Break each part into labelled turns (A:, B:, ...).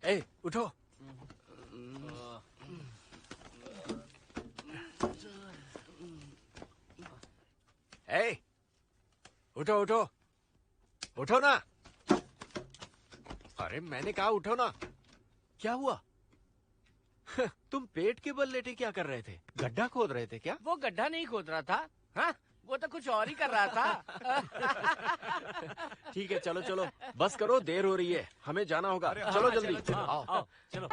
A: ए, उठो। ए, उठो उठो, उठो ना। अरे मैंने कहा उठो ना। क्या हुआ? तुम पेट के बल लेटे क्या कर रहे थे? गड्ढा खोद रहे थे क्या?
B: वो गड्ढा नहीं खोद रहा था। हाँ, वो तो कुछ और ही कर रहा था।
A: ठीक है, चलो चलो, बस करो, देर हो रही है, हमें जाना होगा। चलो जल्दी।
B: आओ, चलो।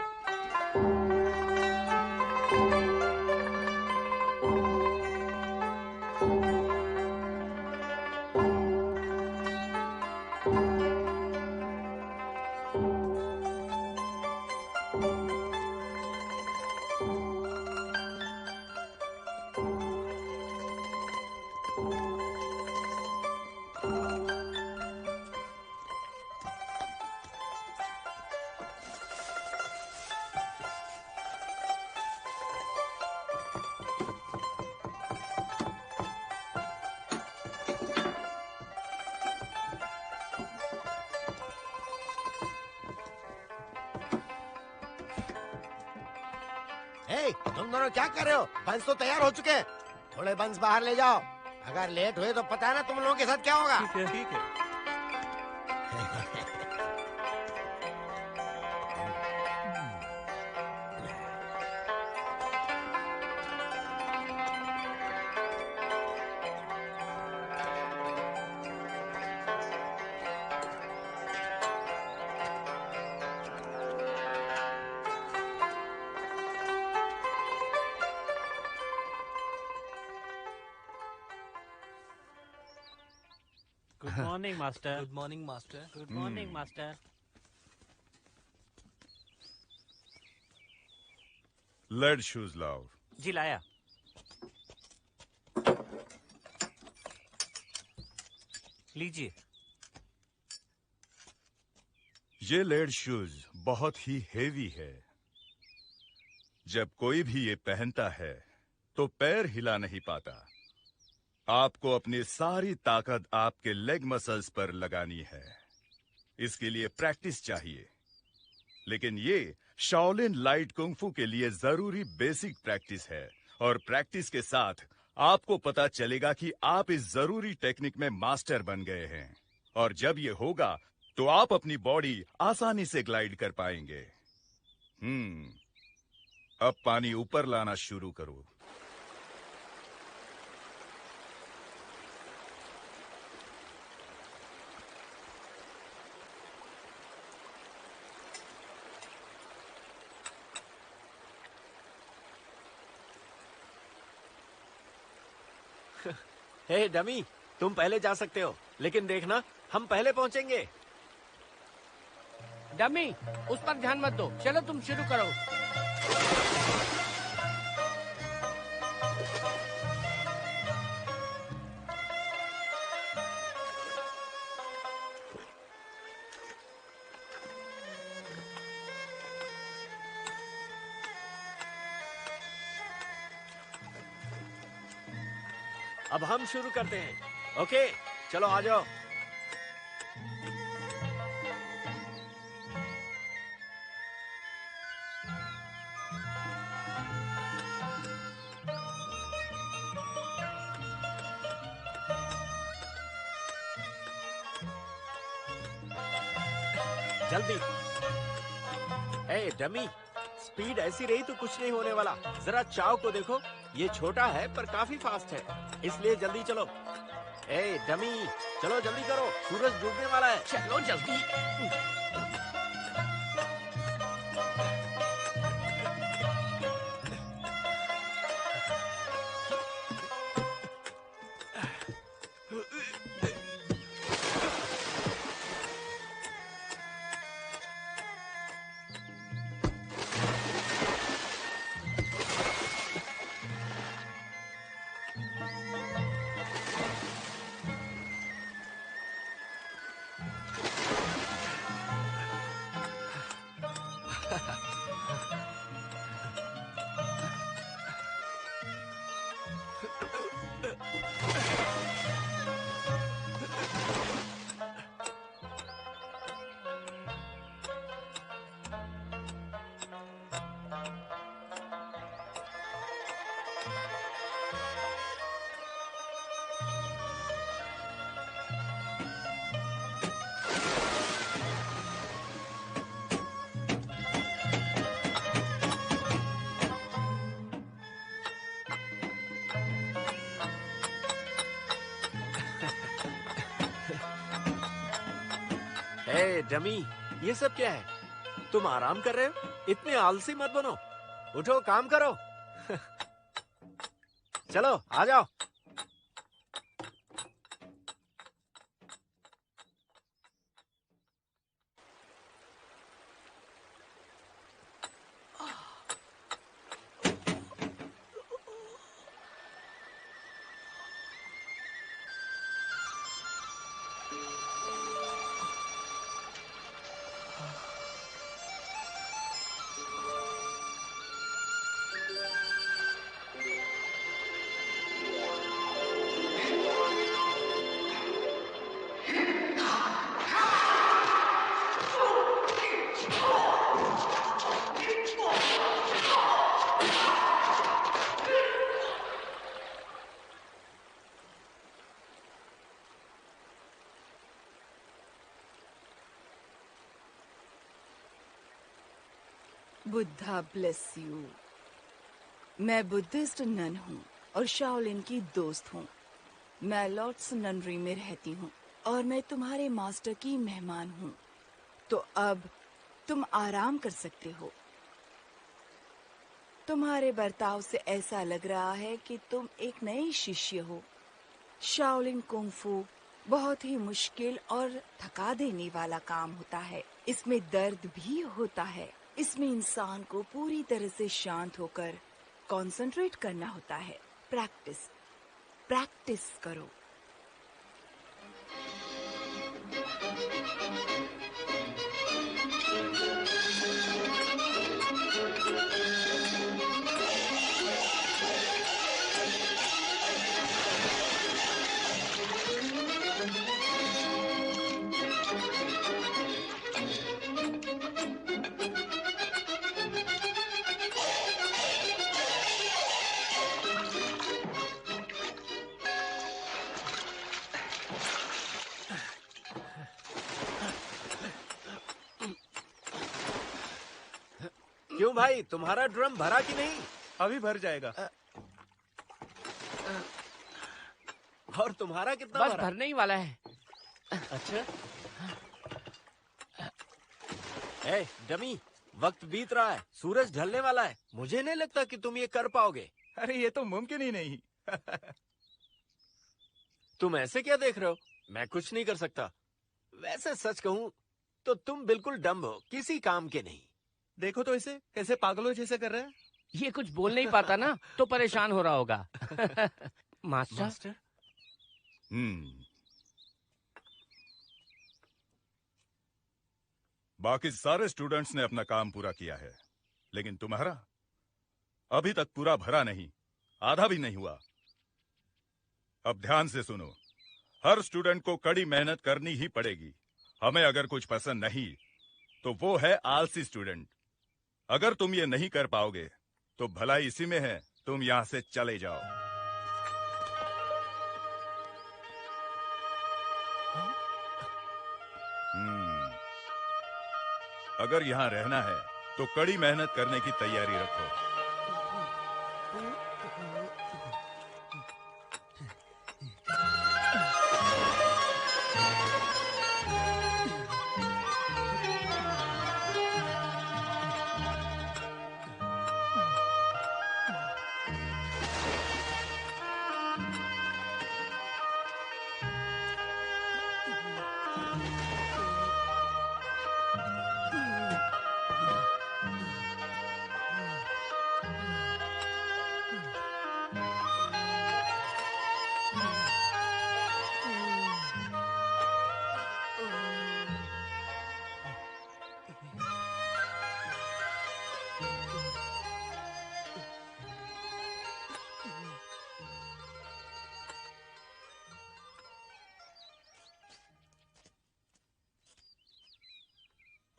C: तुम दोनों क्या कर रहे हो? बंस तो तैयार हो चुके हैं। थोड़े बंस बाहर ले जाओ। अगर लेट हुए तो पता है ना तुम लोगों के साथ क्या होगा।
A: ठीक है।
B: Good morning master.
D: Good morning master.
B: Good morning master.
E: लेड शूज लाओ।
B: जी लाया। लीजिए।
E: ये लेड शूज बहुत ही हेवी है। जब कोई भी ये पहनता है तो पैर हिला नहीं पाता। आपको अपनी सारी ताकत आपके लेग मसल्स पर लगानी है। इसके लिए प्रैक्टिस चाहिए। लेकिन ये शाओलिन लाइट कुंफू के लिए जरूरी बेसिक प्रैक्टिस है। और प्रैक्टिस के साथ आपको पता चलेगा कि आप इस जरूरी टेक्निक में मास्टर बन गए हैं। और जब ये होगा तो आप अपनी बॉडी आसानी से ग्लाइड कर पाएंगे। अब पानी ऊपर लाना शुरू करो।
A: हे डमी, तुम पहले जा सकते हो, लेकिन देखना हम पहले पहुंचेंगे।
B: डमी, उस पर ध्यान मत दो। चलो तुम शुरू करो।
A: अब हम शुरू करते हैं। ओके, चलो आ जाओ। जल्दी। ए डमी, स्पीड ऐसी रही तो कुछ नहीं होने वाला। जरा चाव को देखो, ये छोटा है पर काफी फास्ट है, इसलिए जल्दी चलो। ए डमी, चलो जल्दी करो, सूरज डूबने वाला है।
B: चलो जल्दी।
A: ए डमी, ये सब क्या है? तुम आराम कर रहे हो? इतने आलसी मत बनो। उठो, काम करो। चलो आ जाओ।
D: Buddha bless you. मैं बुद्धिस्ट नन हूँ और शाओलिन की दोस्त हूँ। मैं लॉर्ड्स ननरी में रहती हूँ और मैं तुम्हारे मास्टर की मेहमान हूँ। तो अब तुम आराम कर सकते हो। तुम्हारे बर्ताव से ऐसा लग रहा है कि तुम एक नए शिष्य हो। शाओलिन कुंग फू बहुत ही मुश्किल और थका देने वाला काम होता है। इसमें दर्द भी होता है। इसमें इंसान को पूरी तरह से शांत होकर कंसंट्रेट करना होता है। प्रैक्टिस करो।
A: क्यों भाई, तुम्हारा ड्रम भरा कि नहीं?
E: अभी भर जाएगा।
A: और तुम्हारा कितना
B: बस
A: भरा?
B: भरने ही वाला है।
A: अच्छा। ए डमी, वक्त बीत रहा है, सूरज ढलने वाला है। मुझे नहीं लगता कि तुम ये कर पाओगे।
E: अरे ये तो मुमकिन ही नहीं।
A: तुम ऐसे क्या देख रहे हो? मैं कुछ नहीं कर सकता। वैसे सच कहूँ तो तुम बिल्कुल डम्ब हो, किसी काम के नहीं।
E: देखो तो इसे कैसे पागलों जैसे कर रहा है।
B: ये कुछ बोल नहीं पाता ना, तो परेशान हो रहा होगा। मास्टर,
E: बाकी सारे स्टूडेंट्स ने अपना काम पूरा किया है, लेकिन तुम्हारा अभी तक पूरा भरा नहीं, आधा भी नहीं हुआ। अब ध्यान से सुनो, हर स्टूडेंट को कड़ी मेहनत करनी ही पड़ेगी। हमें अगर कुछ पसंद नहीं तो वो है आलसी स्टूडेंट। अगर तुम ये नहीं कर पाओगे तो भलाई इसी में है, तुम यहां से चले जाओ। अगर यहां रहना है तो कड़ी मेहनत करने की तैयारी रखो।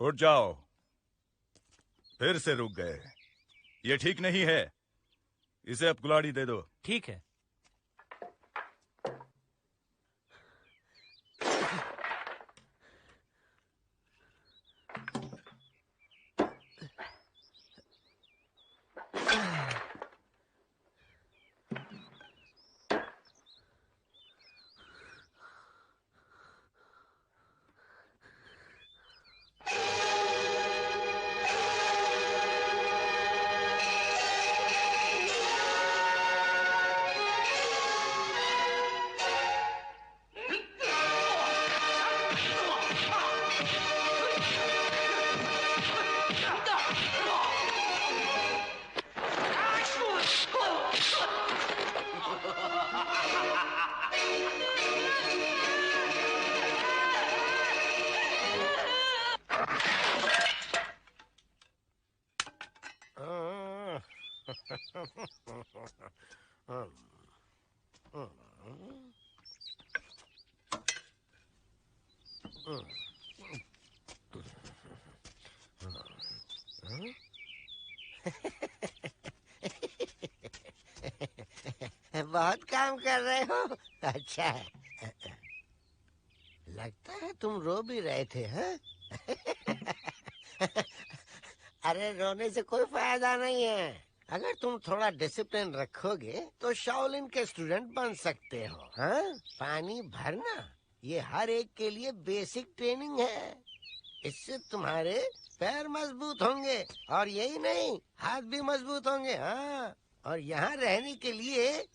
E: उठ जाओ। फिर से रुक गए। ये ठीक नहीं है। इसे अब कुल्हाड़ी दे दो।
B: ठीक है।
C: बहुत काम कर रहे हो। अच्छा है। लगता है तुम रो भी रहे थे, हाँ? अरे रोने से कोई फायदा नहीं है। अगर तुम थोड़ा डिसिप्लिन रखोगे तो शाओलिन के स्टूडेंट बन सकते हो। हाँ? पानी भरना ये हर एक के लिए बेसिक ट्रेनिंग है। इससे तुम्हारे पैर मजबूत होंगे और यही नहीं, हाथ भी मजबूत होंगे। हाँ, और यहाँ रहने के लिए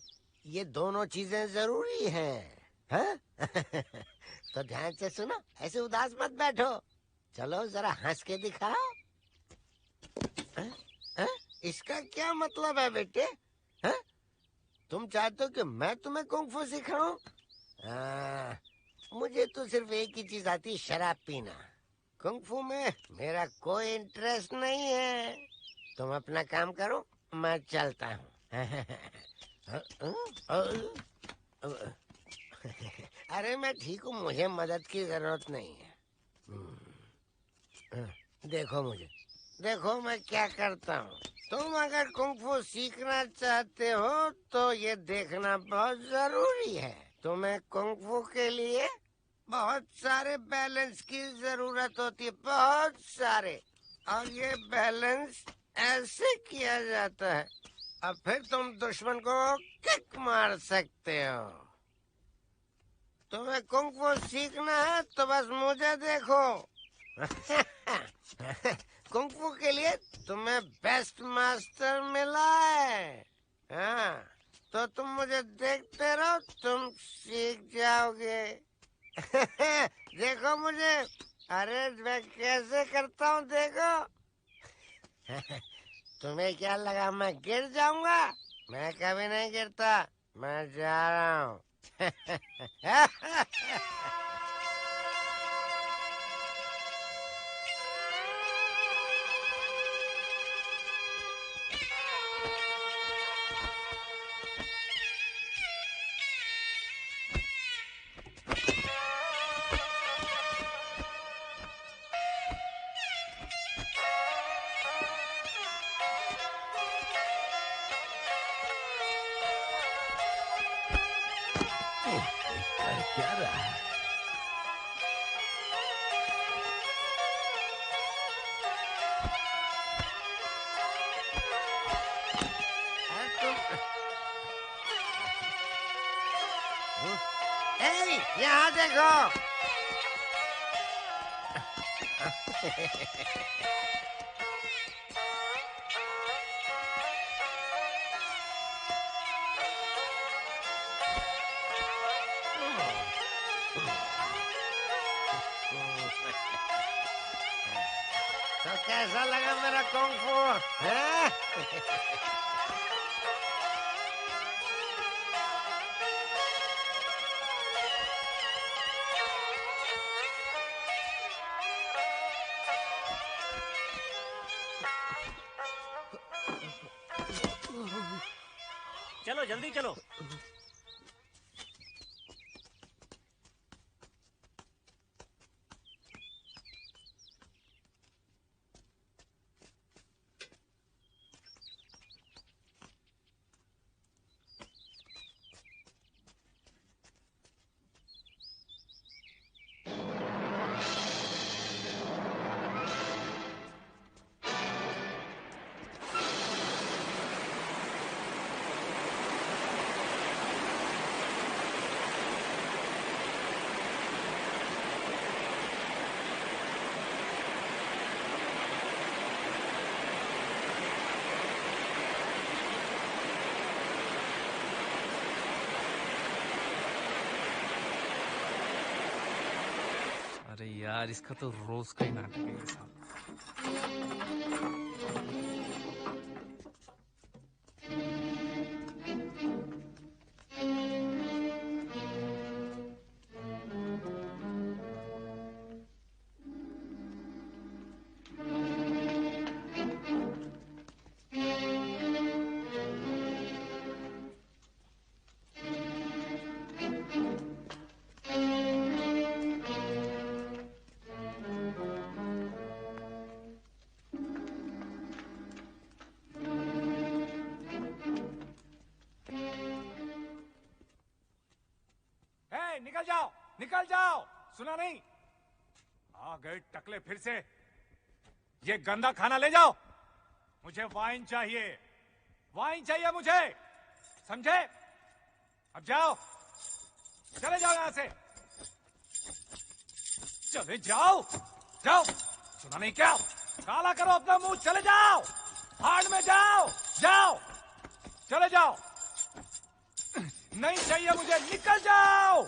C: ये दोनों चीजें जरूरी हैं। हाँ? तो ध्यान से सुनो, ऐसे उदास मत बैठो। चलो जरा हंस के दिखाओ। हाँ? हाँ? इसका क्या मतलब है बेटे? हाँ? तुम चाहते हो कि मैं तुम्हें कुंग-फू सिखाऊं? मुझे तो सिर्फ एक ही चीज आती है, शराब पीना। कुंग-फू में मेरा कोई इंटरेस्ट नहीं है। तुम अपना काम करो, मैं चलता हूँ। अरे मैं ठीक हूँ, मुझे मदद की जरूरत नहीं है। देखो मैं क्या करता हूँ। तुम अगर कुंग-फू सीखना चाहते हो तो ये देखना बहुत जरूरी है। तुम्हें कुंग-फू के लिए बहुत सारे बैलेंस की जरूरत होती है, बहुत सारे। और ये बैलेंस ऐसे किया जाता है। अब फिर तुम दुश्मन को किक मार सकते हो। तुम्हें कुंग-फू सीखना है तो बस मुझे देखो। कुंग-फू के लिए तुम्हें बेस्ट मास्टर मिला है। हाँ, तो तुम मुझे देखते रहो, तुम सीख जाओगे। देखो मुझे, अरे मैं कैसे करता हूँ देखो। तुम्हें क्या लगा मैं गिर जाऊंगा? मैं कभी नहीं गिरता, मैं जा रहा हूँ। कर क्या रहा है? यहाँ देखो। तो कैसा लगा मेरा कुंग-फू? हैं?
B: चलो जल्दी चलो। अरे यार, इसका तो रोज का ही नाटक है ये सब।
F: निकल जाओ, निकल जाओ। सुना नहीं? आ गए टकले फिर से। ये गंदा खाना ले जाओ। मुझे वाइन चाहिए, वाइन चाहिए मुझे, समझे? अब जाओ, चले जाओ यहां से, चले जाओ, जाओ। सुना नहीं क्या? काला करो अपना मुंह, चले जाओ, भाड़ में जाओ, जाओ, चले जाओ। नहीं चाहिए मुझे, निकल जाओ।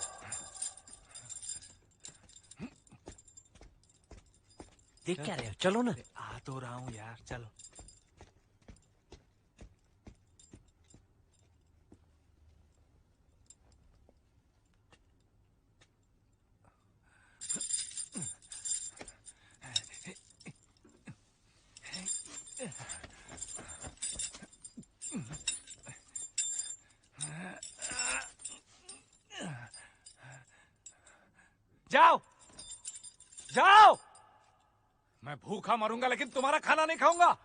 A: देख क्या रहे हो, चलो ना।
F: आ तो रहा हूं यार, चलो। जाओ, जाओ। मैं भूखा मरूंगा लेकिन तुम्हारा खाना नहीं खाऊंगा।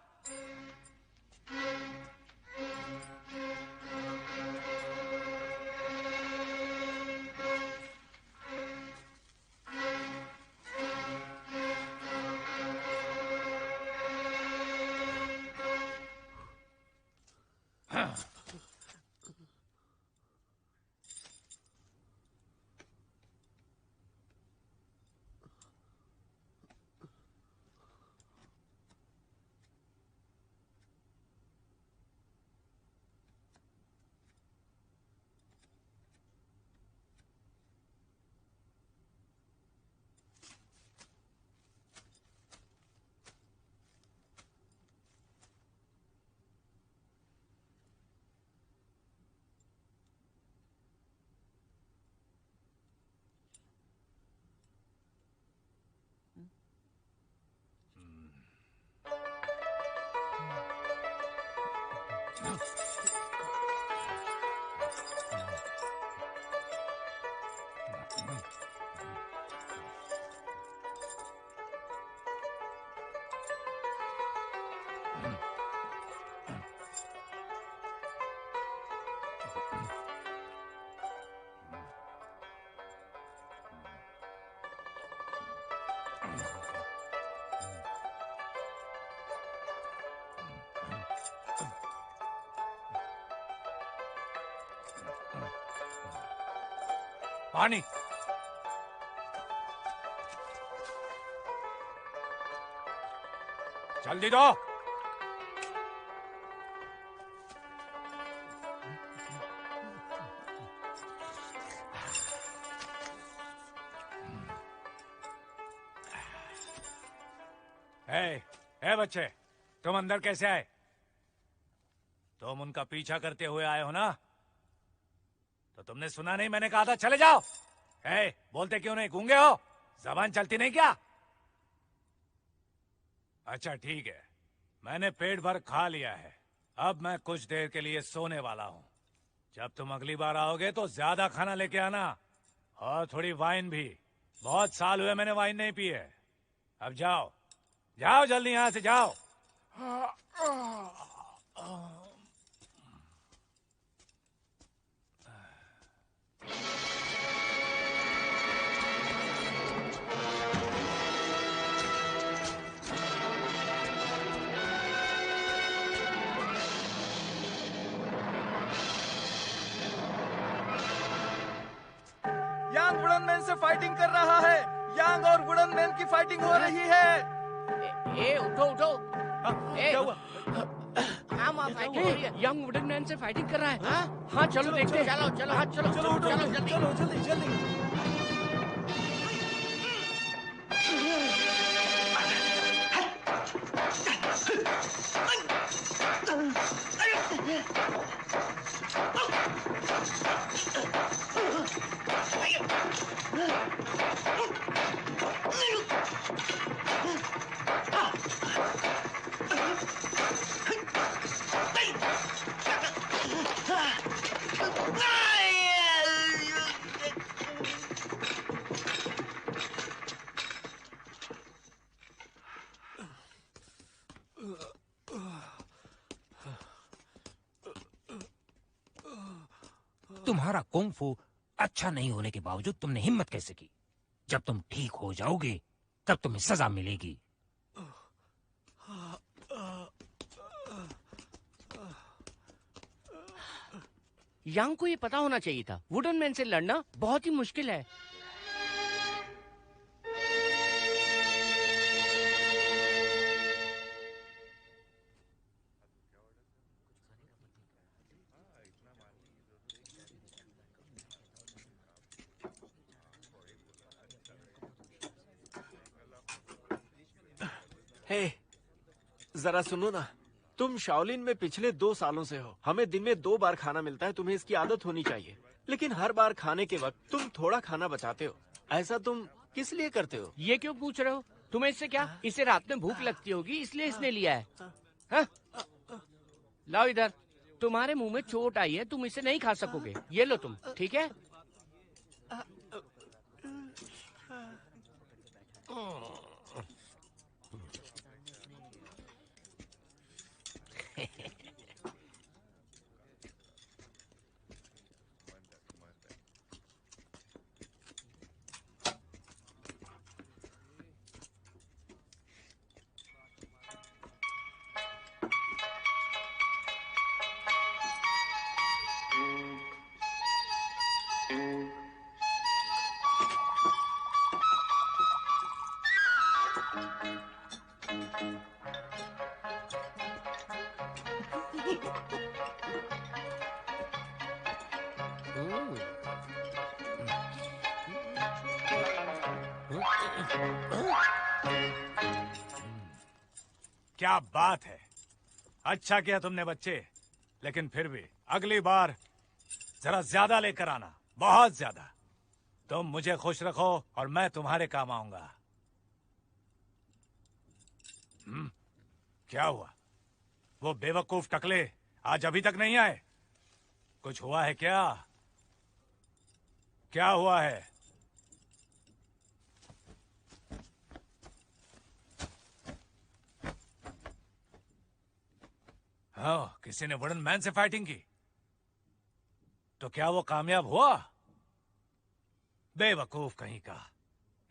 F: पानी। जल्दी दो। ए बच्चे, तुम अंदर कैसे आए? तुम उनका पीछा करते हुए आए हो ना? तो तुमने सुना नहीं, मैंने कहा था चले जाओ। बोलते क्यों नहीं, गूंगे हो? जबान चलती नहीं क्या? अच्छा ठीक है, मैंने पेट भर खा लिया है। अब मैं कुछ देर के लिए सोने वाला हूं। जब तुम अगली बार आओगे तो ज्यादा खाना लेके आना, और थोड़ी वाइन भी। बहुत साल हुए मैंने वाइन नहीं पी है। अब जाओ, जाओ जल्दी यहां से जाओ।
G: यांग वुडन मैन से फाइटिंग कर रहा है। यांग और वुडन मैन की फाइटिंग हो रही है।
B: उठो उठो।
G: क्या हुआ?
B: हाँ माँ, फाइटिंग हो रही है। यंग वुडन मैन से फाइटिंग कर रहा है। हाँ चलो देखते हैं। चलो चलो, हाँ चलो
G: चलो उठो,
B: चलो जल्दी।
G: चलो जल्दी जल्दी।
H: तुम्हारा कुंग फू अच्छा नहीं होने के बावजूद तुमने हिम्मत कैसे की? जब तुम ठीक हो जाओगे तब तुम्हें सजा मिलेगी।
B: यांग को ये पता होना चाहिए था, वुडन मैन से लड़ना बहुत ही मुश्किल है।
A: हे, जरा सुनो ना, तुम शाओलिन में पिछले 2 सालों से हो। हमें दिन में 2 बार खाना मिलता है, तुम्हें इसकी आदत होनी चाहिए। लेकिन हर बार खाने के वक्त तुम थोड़ा खाना बचाते हो। ऐसा तुम किस लिए करते हो?
B: ये क्यों पूछ रहे हो? तुम्हें इससे क्या? इसे रात में भूख लगती होगी इसलिए इसने लिया है। हाँ? लाओ इधर, तुम्हारे मुंह में चोट आई है, तुम इसे नहीं खा सकोगे। ये लो तुम, ठीक है?
F: क्या बात है, अच्छा किया तुमने बच्चे। लेकिन फिर भी अगली बार जरा ज्यादा लेकर आना, बहुत ज्यादा। तुम मुझे खुश रखो और मैं तुम्हारे काम आऊंगा। क्या हुआ? वो बेवकूफ टकले आज अभी तक नहीं आए? कुछ हुआ है क्या? क्या हुआ है? हाँ, किसी ने वुडन मैन से फाइटिंग की? तो क्या वो कामयाब हुआ? बेवकूफ कहीं का,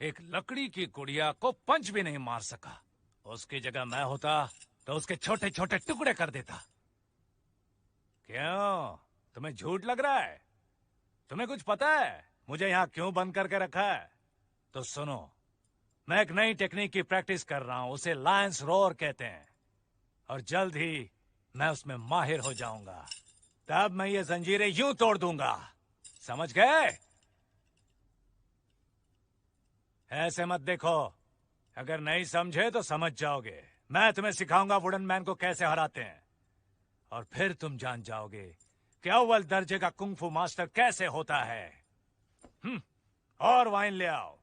F: एक लकड़ी की गुड़िया को पंच भी नहीं मार सका। उसकी जगह मैं होता तो उसके छोटे छोटे टुकड़े कर देता। क्यों, तुम्हें झूठ लग रहा है? तुम्हें कुछ पता है मुझे यहां क्यों बंद करके रखा है? तो सुनो, मैं एक नई टेक्निक की प्रैक्टिस कर रहा हूं, उसे लायंस रोर कहते हैं। और जल्द ही मैं उसमें माहिर हो जाऊंगा। तब मैं ये जंजीरें यूं तोड़ दूंगा, समझ गए? ऐसे मत देखो, अगर नहीं समझे तो समझ जाओगे। मैं तुम्हें सिखाऊंगा वुडन मैन को कैसे हराते हैं, और फिर तुम जान जाओगे कि अव्वल दर्जे का कुंग फू मास्टर कैसे होता है। और वाइन ले आओ।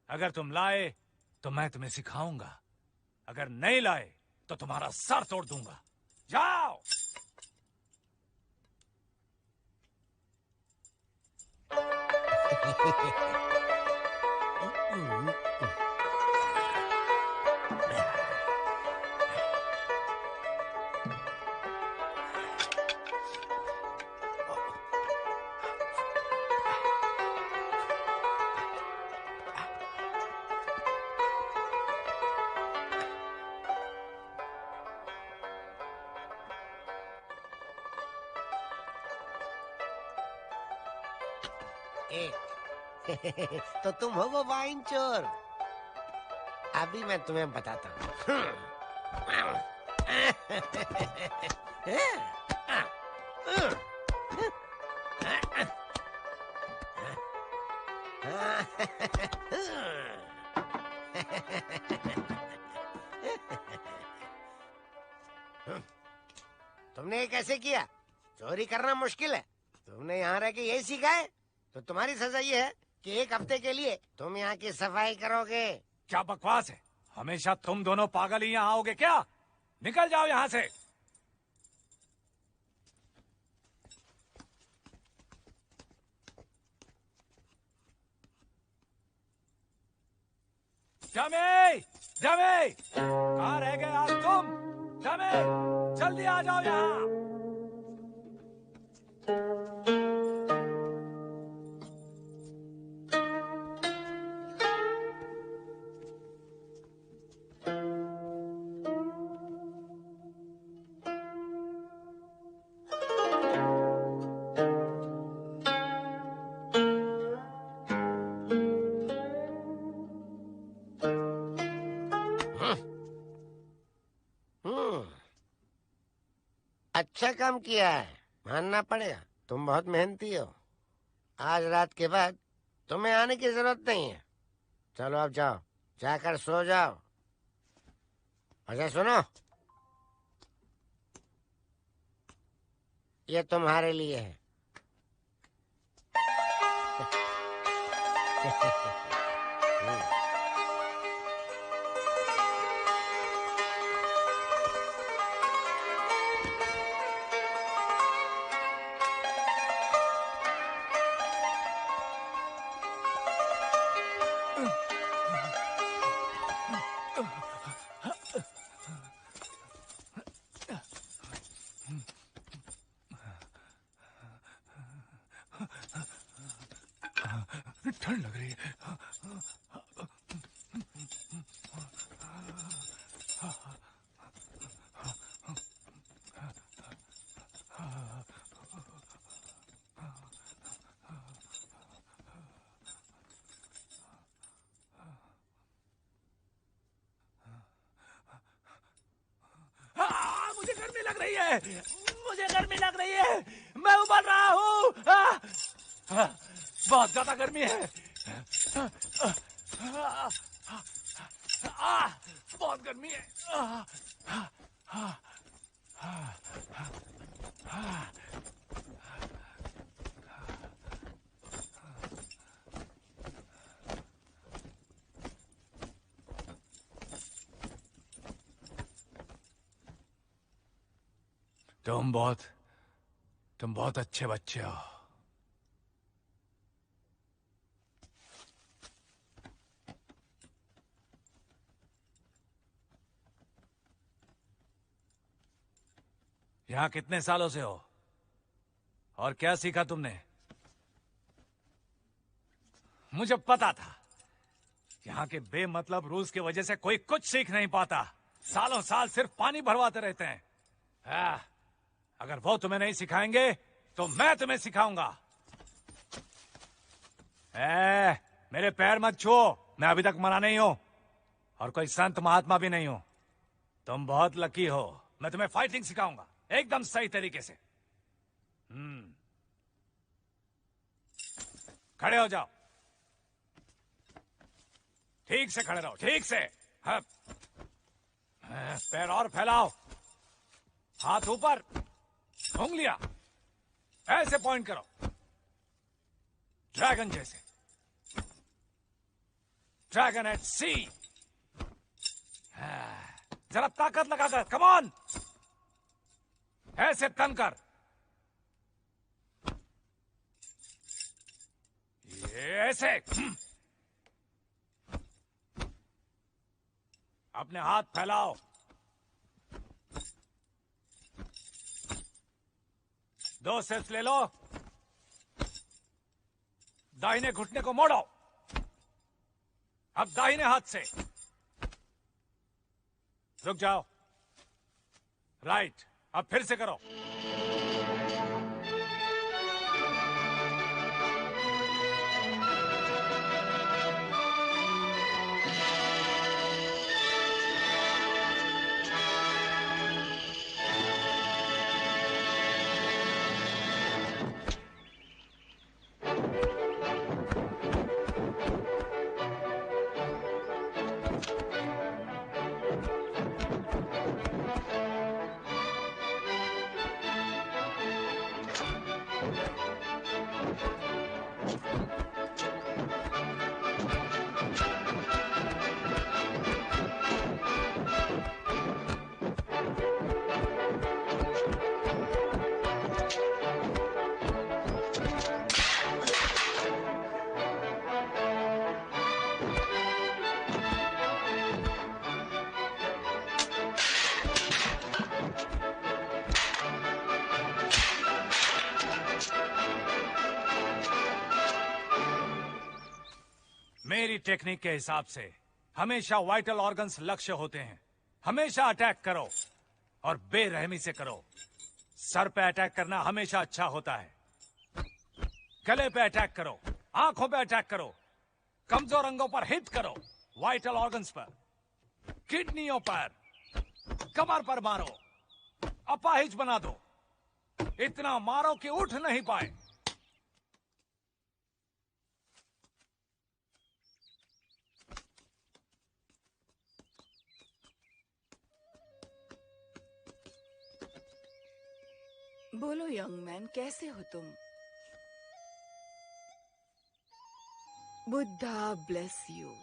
F: अगर तुम लाए तो मैं तुम्हें सिखाऊंगा, अगर नहीं लाए तो तुम्हारा सर तोड़ दूंगा। जाओ।
C: तो तुम हो वो वाइन चोर। अभी मैं तुम्हें बताता हूँ। तुमने ये कैसे किया? चोरी करना मुश्किल है, तुमने यहाँ रह के यही सीखा है? तो तुम्हारी सजा ये है कि 1 हफ्ते के लिए तुम यहाँ की सफाई करोगे।
F: क्या बकवास है? हमेशा तुम दोनों पागल ही यहाँ आओगे क्या? निकल जाओ यहाँ से। डमी, डमी, कहाँ रह गए आज तुम? डमी, जल्दी आ जाओ यहाँ।
C: अच्छा काम किया है, मानना पड़ेगा। तुम बहुत मेहनती हो। आज रात के बाद तुम्हें आने की जरूरत नहीं है। चलो अब जाओ, जाकर सो जाओ। अच्छा सुनो, ये तुम्हारे लिए है।
F: ठंड लग रही है। मुझे गर्मी लग रही है, मुझे गर्मी लग रही है, मैं उबल रहा हूँ। बहुत ज्यादा गर्मी है। बहुत गर्मी है। तुम बहुत अच्छे बच्चे हो। यहाँ कितने सालों से हो और क्या सीखा तुमने? मुझे पता था यहाँ के बेमतलब रूल्स की वजह से कोई कुछ सीख नहीं पाता। सालों साल सिर्फ पानी भरवाते रहते हैं। अगर वो तुम्हें नहीं सिखाएंगे तो मैं तुम्हें सिखाऊंगा। मेरे पैर मत छुओ, मैं अभी तक मरा नहीं हूं और कोई संत महात्मा भी नहीं हूं। तुम बहुत लकी हो, मैं तुम्हें फाइटिंग सिखाऊंगा एकदम सही तरीके से। खड़े हो जाओ, ठीक से खड़े रहो, ठीक से। पैर और फैलाओ, हाथ ऊपर, उंगलियां ऐसे पॉइंट करो, ड्रैगन जैसे, ड्रैगन एट सी। जरा ताकत लगाकर, कम ऑन, ऐसे तन कर, ये ऐसे। अपने हाथ फैलाओ, दो स्टेप्स ले लो, दाहिने घुटने को मोड़ो। अब दाहिने हाथ से रुक जाओ, राइट। अब फिर से करो। मेरी टेक्निक के हिसाब से हमेशा वाइटल ऑर्गन्स लक्ष्य होते हैं। हमेशा अटैक करो और बेरहमी से करो। सर पे अटैक करना हमेशा अच्छा होता है। गले पे अटैक करो, आंखों पे अटैक करो, कमजोर अंगों पर हिट करो, वाइटल ऑर्गन्स पर, किडनियों पर, कमर पर मारो, अपाहिज बना दो। इतना मारो कि उठ नहीं पाए।
D: बोलो यंग मैन, कैसे हो तुम? Buddha bless you.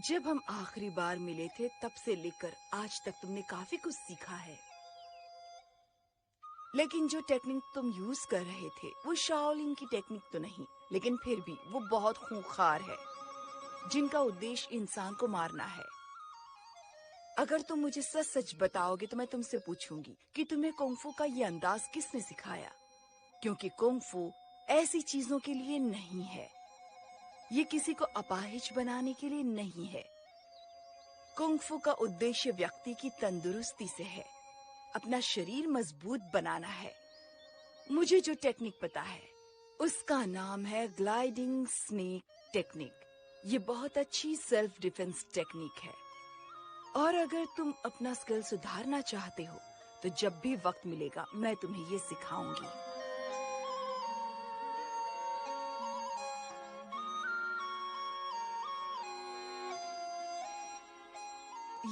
D: जब हम आखिरी बार मिले थे तब से लेकर आज तक तुमने काफी कुछ सीखा है, लेकिन जो टेक्निक तुम यूज कर रहे थे वो शाओलिन की टेक्निक तो नहीं, लेकिन फिर भी वो बहुत खूंखार है, जिनका उद्देश्य इंसान को मारना है। अगर तुम मुझे सच सच बताओगे तो मैं तुमसे पूछूंगी कि तुम्हें कुंग-फू का ये अंदाज किसने सिखाया, क्योंकि कुंग-फू ऐसी चीजों के लिए नहीं है। ये किसी को अपाहिज बनाने के लिए नहीं है। कुंग-फू का उद्देश्य व्यक्ति की तंदुरुस्ती से है, अपना शरीर मजबूत बनाना है। मुझे जो टेक्निक पता है उसका नाम है ग्लाइडिंग स्नेक टेक्निक। ये बहुत अच्छी सेल्फ डिफेंस टेक्निक है, और अगर तुम अपना स्किल सुधारना चाहते हो तो जब भी वक्त मिलेगा मैं तुम्हें ये सिखाऊंगी।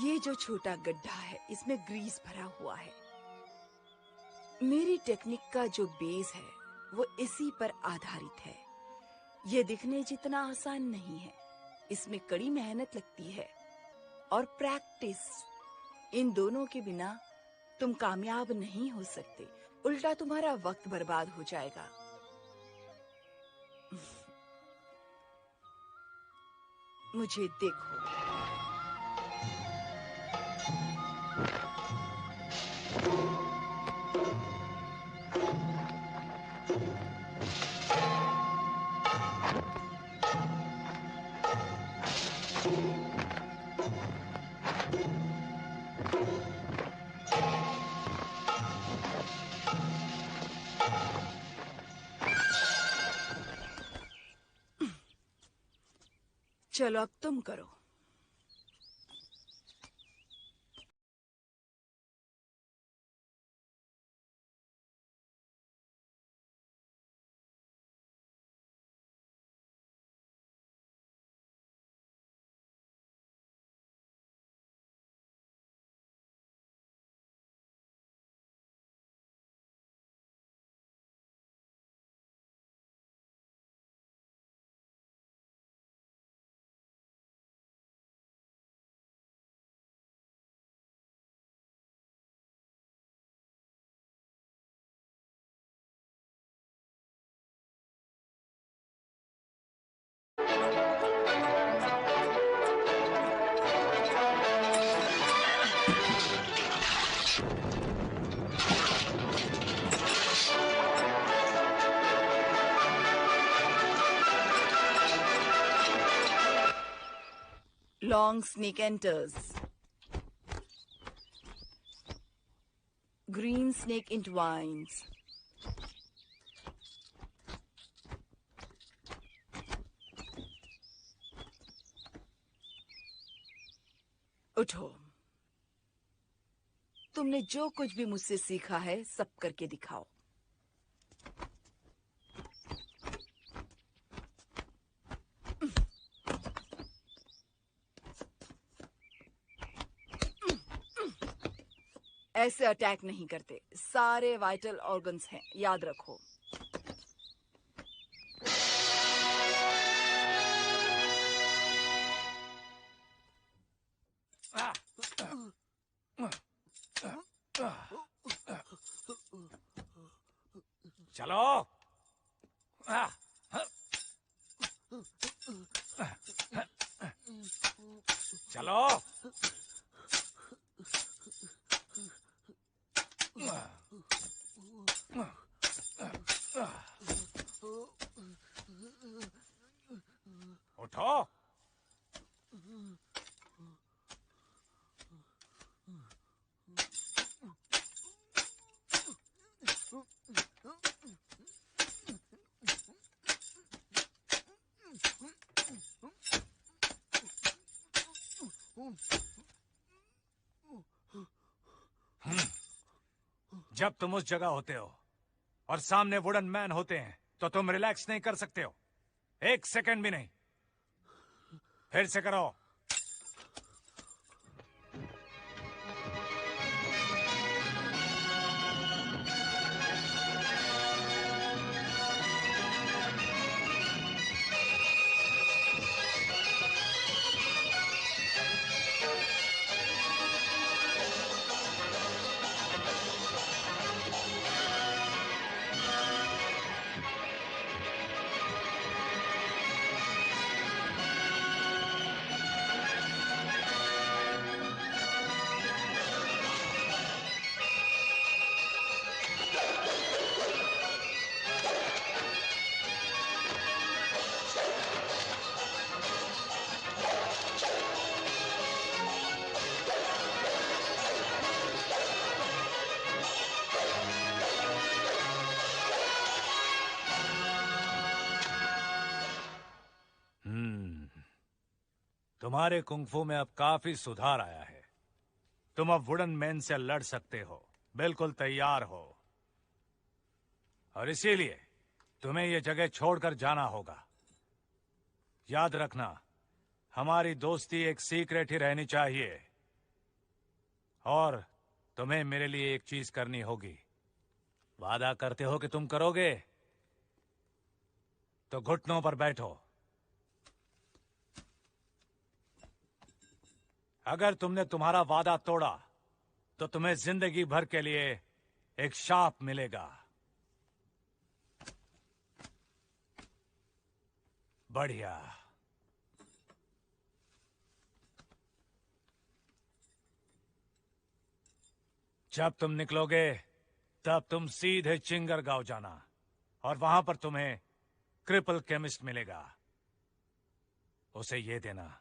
D: ये जो छोटा गड्ढा है इसमें ग्रीस भरा हुआ है। मेरी टेक्निक का जो बेस है वो इसी पर आधारित है। ये दिखने जितना आसान नहीं है, इसमें कड़ी मेहनत लगती है और प्रैक्टिस। इन दोनों के बिना तुम कामयाब नहीं हो सकते, उल्टा तुम्हारा वक्त बर्बाद हो जाएगा। मुझे देखो। चलो अब तुम करो। Long snake enters. Green snake entwines. उठो। तुमने जो कुछ भी मुझसे सीखा है सब करके दिखाओ। ऐसे अटैक नहीं करते, सारे वाइटल ऑर्गन्स हैं, याद रखो।
F: चलो। चलो। उठो। जब तुम उस जगह होते हो और सामने वुडन मैन होते हैं तो तुम रिलैक्स नहीं कर सकते हो, 1 सेकंड भी नहीं। फिर से करो। तुम्हारे कुंफू में अब काफी सुधार आया है। तुम अब वुडन मैन से लड़ सकते हो, बिल्कुल तैयार हो। और इसीलिए तुम्हें यह जगह छोड़कर जाना होगा। याद रखना, हमारी दोस्ती एक सीक्रेट ही रहनी चाहिए। और तुम्हें मेरे लिए एक चीज करनी होगी। वादा करते हो कि तुम करोगे? तो घुटनों पर बैठो। अगर तुमने तुम्हारा वादा तोड़ा तो तुम्हें जिंदगी भर के लिए एक शाप मिलेगा। बढ़िया। जब तुम निकलोगे तब तुम सीधे चिंगर गांव जाना और वहां पर तुम्हें क्रिपल केमिस्ट मिलेगा। उसे ये देना।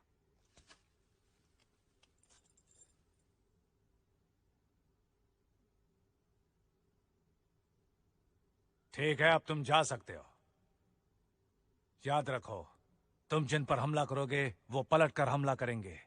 F: ठीक है, अब तुम जा सकते हो। याद रखो, तुम जिन पर हमला करोगे वो पलट कर हमला करेंगे।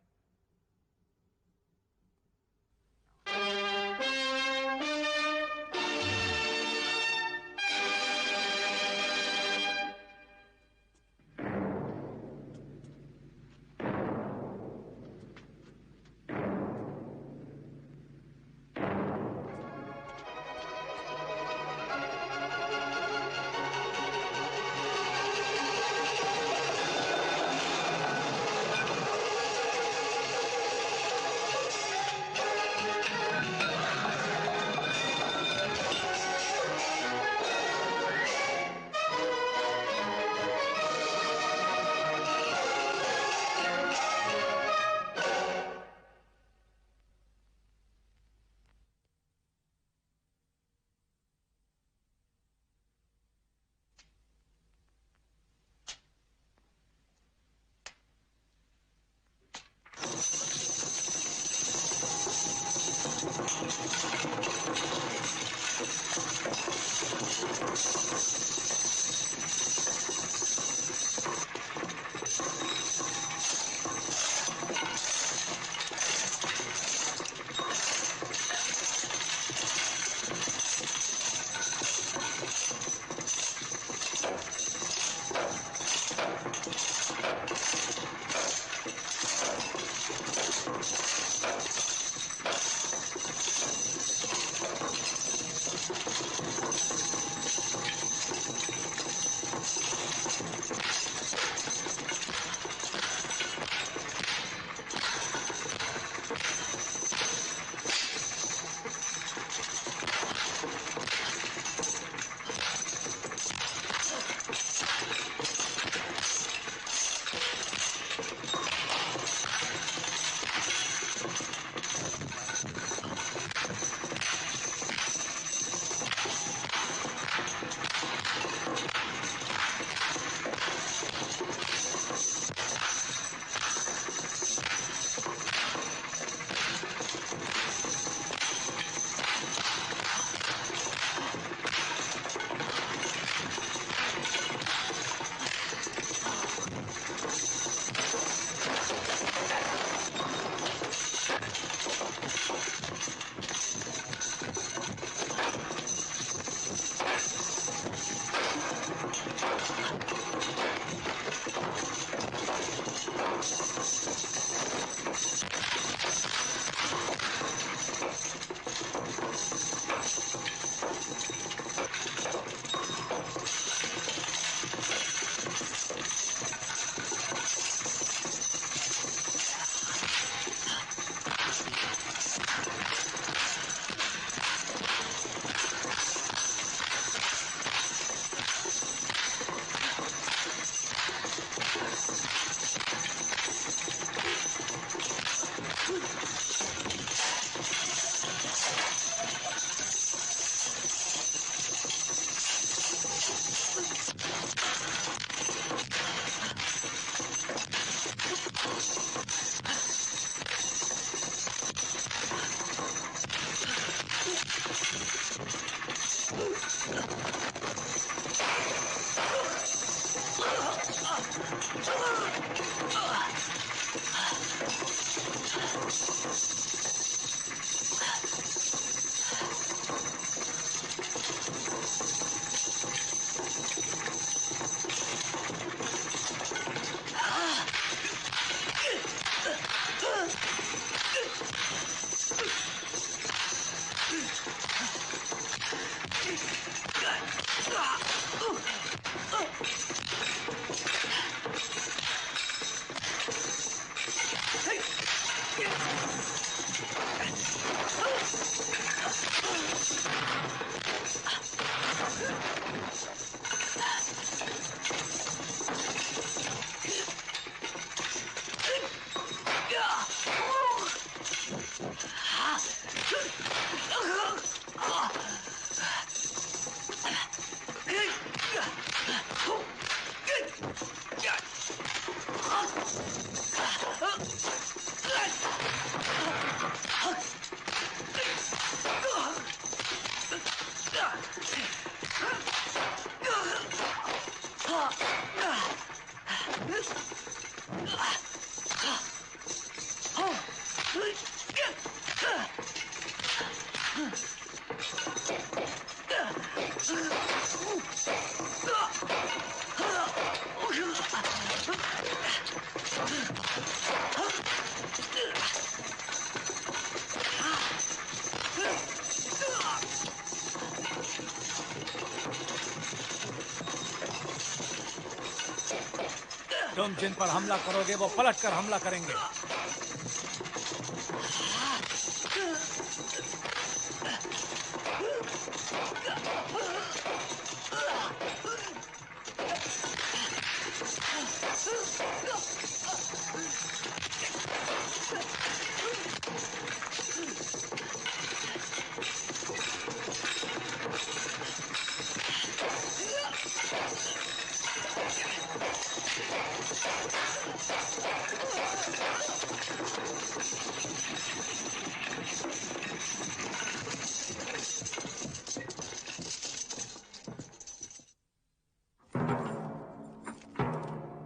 F: तुम जिन पर हमला करोगे वो पलट कर हमला करेंगे।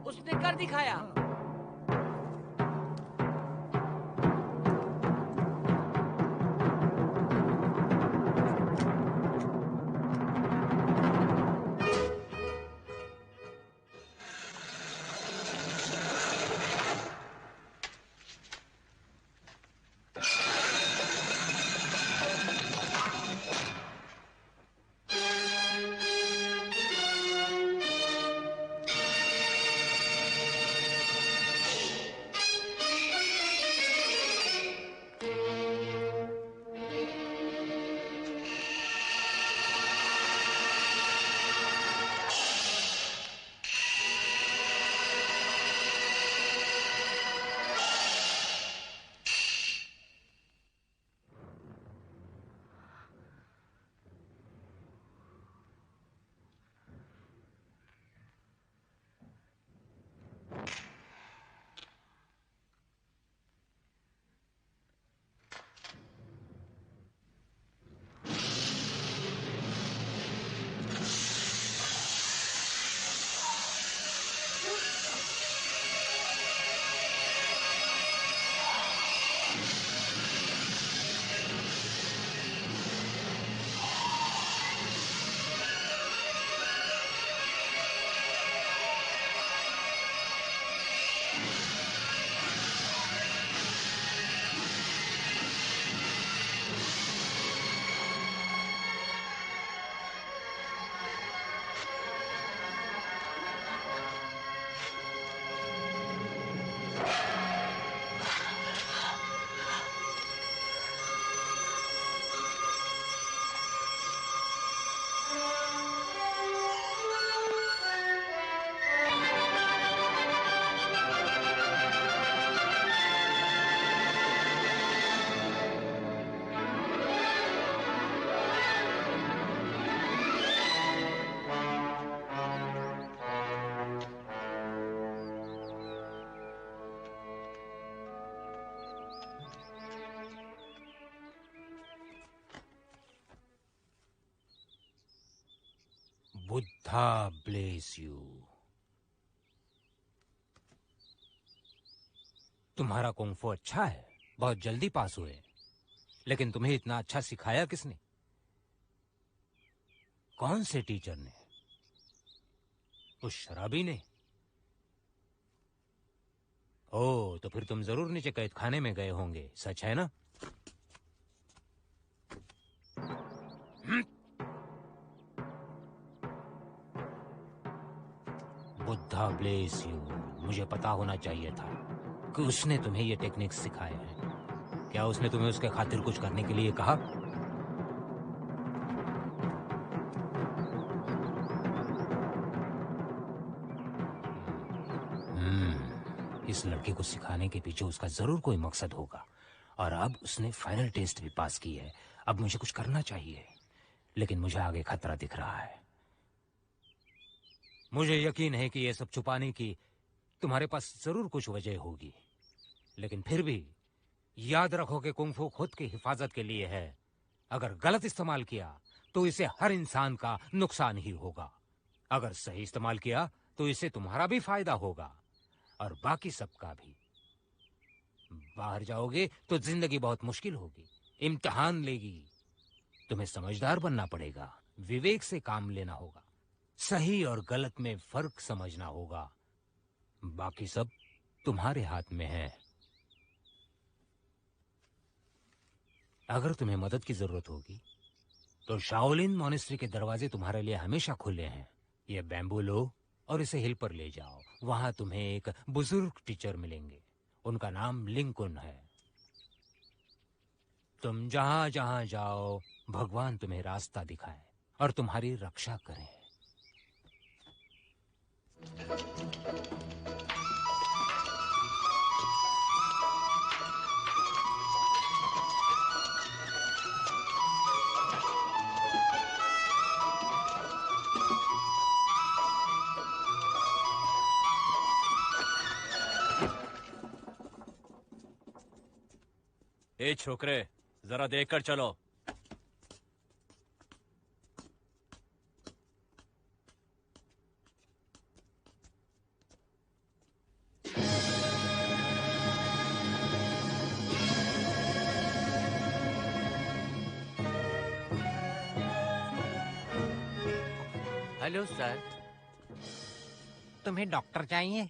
B: उसने कर दिखाया।
H: Buddha bless you. तुम्हारा कुंग-फू अच्छा है, बहुत जल्दी पास हुए, लेकिन तुम्हें इतना अच्छा सिखाया किसने? कौन से टीचर ने? उस शराबी ने? ओह, तो फिर तुम जरूर नीचे कैद खाने में गए होंगे, सच है ना? बुद्धा ब्लेस यू, मुझे पता होना चाहिए था कि उसने तुम्हें ये टेक्निक्स सिखाए हैं। क्या उसने तुम्हें उसके खातिर कुछ करने के लिए कहा? इस लड़के को सिखाने के पीछे उसका जरूर कोई मकसद होगा। और अब उसने फाइनल टेस्ट भी पास की है। अब मुझे कुछ करना चाहिए, लेकिन मुझे आगे खतरा दिख रहा है। मुझे यकीन है कि ये सब छुपाने की तुम्हारे पास जरूर कुछ वजह होगी, लेकिन फिर भी याद रखो कि कुंग-फू खुद की हिफाजत के लिए है। अगर गलत इस्तेमाल किया तो इसे हर इंसान का नुकसान ही होगा। अगर सही इस्तेमाल किया तो इससे तुम्हारा भी फायदा होगा और बाकी सबका भी। बाहर जाओगे तो जिंदगी बहुत मुश्किल होगी, इम्तिहान लेगी। तुम्हें समझदार बनना पड़ेगा, विवेक से काम लेना होगा, सही और गलत में फर्क समझना होगा। बाकी सब तुम्हारे हाथ में है। अगर तुम्हें मदद की जरूरत होगी तो शाओलिन मॉनेस्ट्री के दरवाजे तुम्हारे लिए हमेशा खुले हैं। ये बैम्बू लो और इसे हिल पर ले जाओ। वहां तुम्हें एक बुजुर्ग टीचर मिलेंगे, उनका नाम लिंकुन है। तुम जहां जहां जाओ भगवान तुम्हें रास्ता दिखाए और तुम्हारी रक्षा करें।
I: ए छोकरे, जरा देख कर चलो।
B: Hello sir.
H: तुम्हें डॉक्टर चाहिए?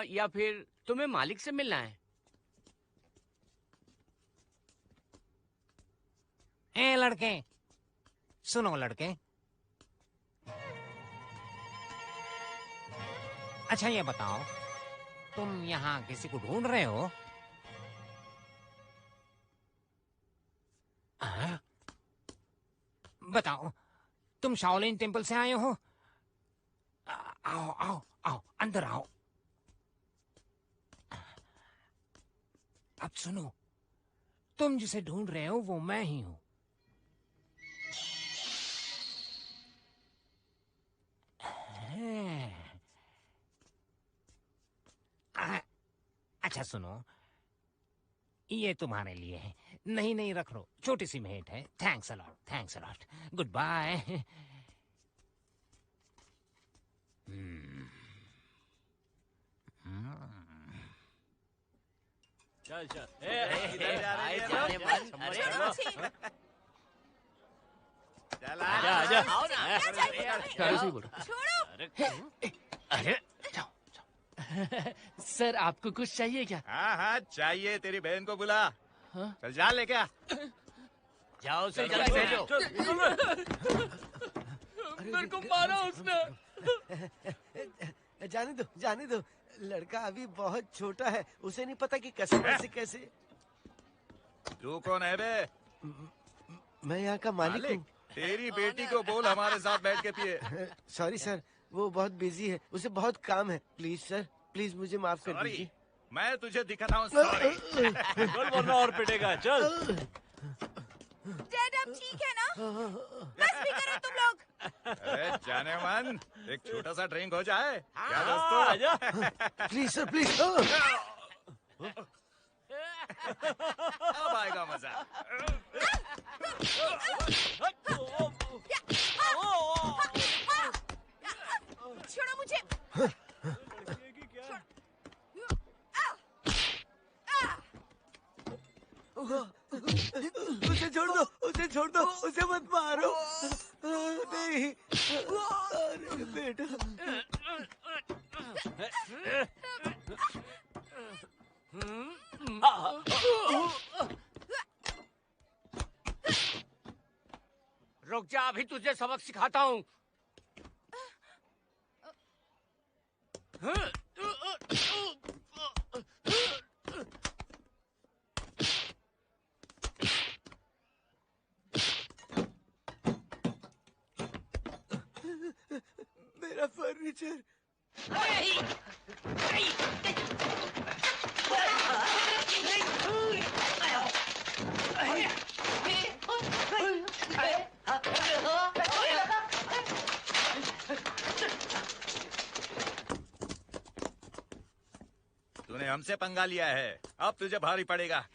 B: या फिर तुम्हें मालिक से मिलना है?
H: ए लड़के, सुनो लड़के। अच्छा ये बताओ, तुम यहाँ किसी को ढूंढ रहे हो? हाँ? बताओ, तुम शाओलिन टेम्पल से आए हो? आओ आओ आओ, अंदर आओ। अब सुनो, तुम जिसे ढूंढ रहे हो वो मैं ही हूं। अच्छा सुनो, ये तुम्हारे लिए है। नहीं नहीं, रख लो, छोटी सी भेंट है। Thanks a lot, thanks a lot. Good bye.
I: चल चल। इधर जा रहे हैं
B: जाने
I: लोग?
B: मन, समझ लो।
I: चल आजा आजा।
B: आओ ना।
I: चलो
B: सही बोलो। अरे सर, आपको कुछ चाहिए क्या?
E: हाँ हाँ चाहिए, तेरी बहन को बुला।
B: हाँ?
E: चल जा लेके आ।
B: जाओ उसे जल्दी भेजो।
G: मेरे को मारा उसने।
C: जाने दो। लड़का अभी बहुत छोटा है, उसे नहीं पता कि कस्टमर से कैसे।
E: तू कौन है बे?
C: मैं यहाँ का मालिक हूँ।
E: तेरी बेटी को बोल हमारे साथ बैठ के पिए।
C: सॉरी सर, वो बहुत बिजी है, उसे बहुत काम है। प्लीज सर, प्लीज मुझे माफ कर
E: सॉरी,
C: दीजिए।
E: मैं तुझे दिखाता हूँ। सॉरी।
I: चल वरना और पिटेगा। चल।
D: डैड अब ठीक है ना? बस भी करो तुम लोग।
E: अरे जाने मन, एक छोटा सा ड्रिंक हो जाए क्या
I: हाँ,
E: दोस्तों?
I: आजा।
C: Please sir, please.
E: अब आएगा मजा।
D: छोड़ो मुझे।
J: छोड़ दो, उसे मत मारो। नहीं, अरे बेटा।
B: रुक जा, अभी तुझे सबक सिखाता हूँ।
J: मेरा फर्नीचर।
E: तूने हमसे पंगा लिया है, अब तुझे भारी पड़ेगा।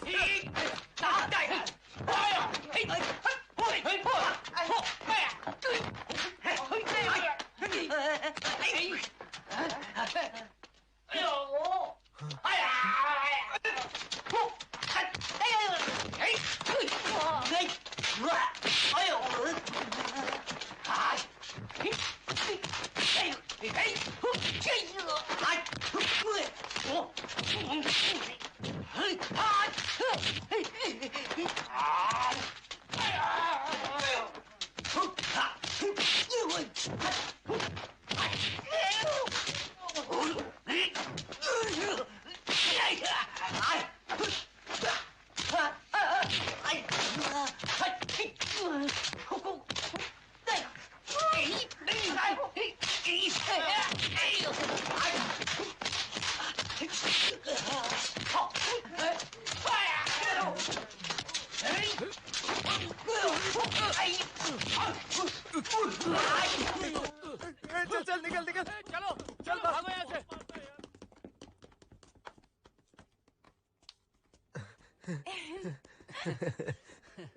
J: चल चल निकल निकल।
B: चलो चल भागो यहाँ से।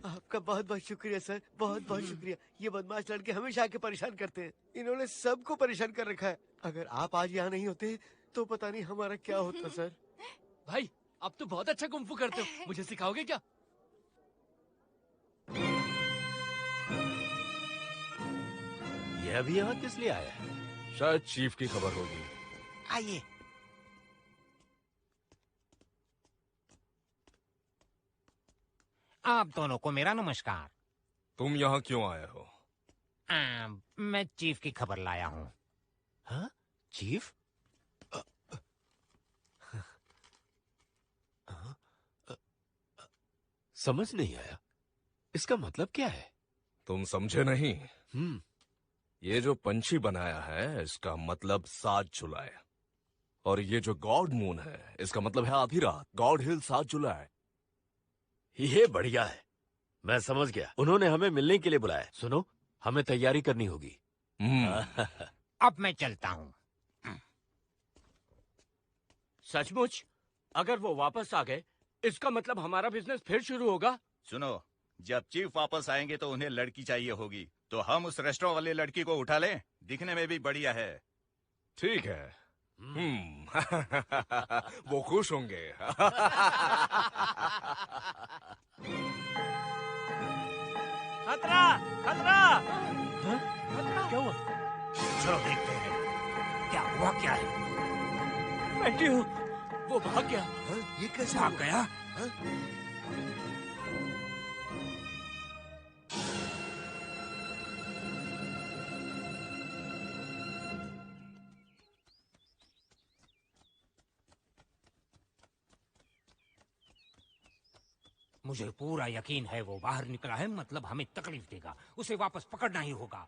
J: आपका बहुत बहुत शुक्रिया सर, बहुत बहुत शुक्रिया। ये बदमाश लड़के हमेशा आके परेशान करते हैं, इन्होंने सबको परेशान कर रखा है। अगर आप आज यहाँ नहीं होते तो पता नहीं हमारा क्या होता सर।
I: भाई आप तो बहुत अच्छा कुंफू करते हो, मुझे सिखाओगे क्या?
A: ये अभी यहाँ किस लिए आया है?
K: शायद चीफ की खबर होगी।
C: आइए।
H: आप दोनों को मेरा नमस्कार।
K: तुम यहाँ क्यों आए हो?
H: मैं चीफ की खबर लाया हूँ।
A: हाँ? चीफ? समझ नहीं आया, इसका मतलब क्या है?
K: तुम समझे नहीं? ये जो पंछी बनाया है इसका मतलब 7 जुलाई, और ये जो गॉड मून है इसका मतलब है आधी रात। गॉड हिल 7 जुलाई।
A: ये बढ़िया है, मैं समझ गया। उन्होंने हमें मिलने के लिए बुलाया। सुनो, हमें तैयारी करनी होगी।
H: अब मैं चलता हूँ।
B: सचमुच? अगर वो वापस आ गए, इसका मतलब हमारा बिजनेस फिर शुरू होगा।
E: सुनो, जब चीफ वापस आएंगे तो उन्हें लड़की चाहिए होगी, तो हम उस रेस्टोरेंट वाली लड़की को उठा लें। दिखने में भी बढ़िया है।
K: ठीक है। वो खुश होंगे।
I: खतरा खतरा।
A: क्या हुआ?
H: चलो देखते हैं क्या हुआ क्या है।
I: बेटी हो, वो भाग गया।
J: ये कैसे
H: भाग गया? मुझे पूरा यकीन है वो बाहर निकला है, मतलब हमें तकलीफ देगा। उसे वापस पकड़ना ही होगा,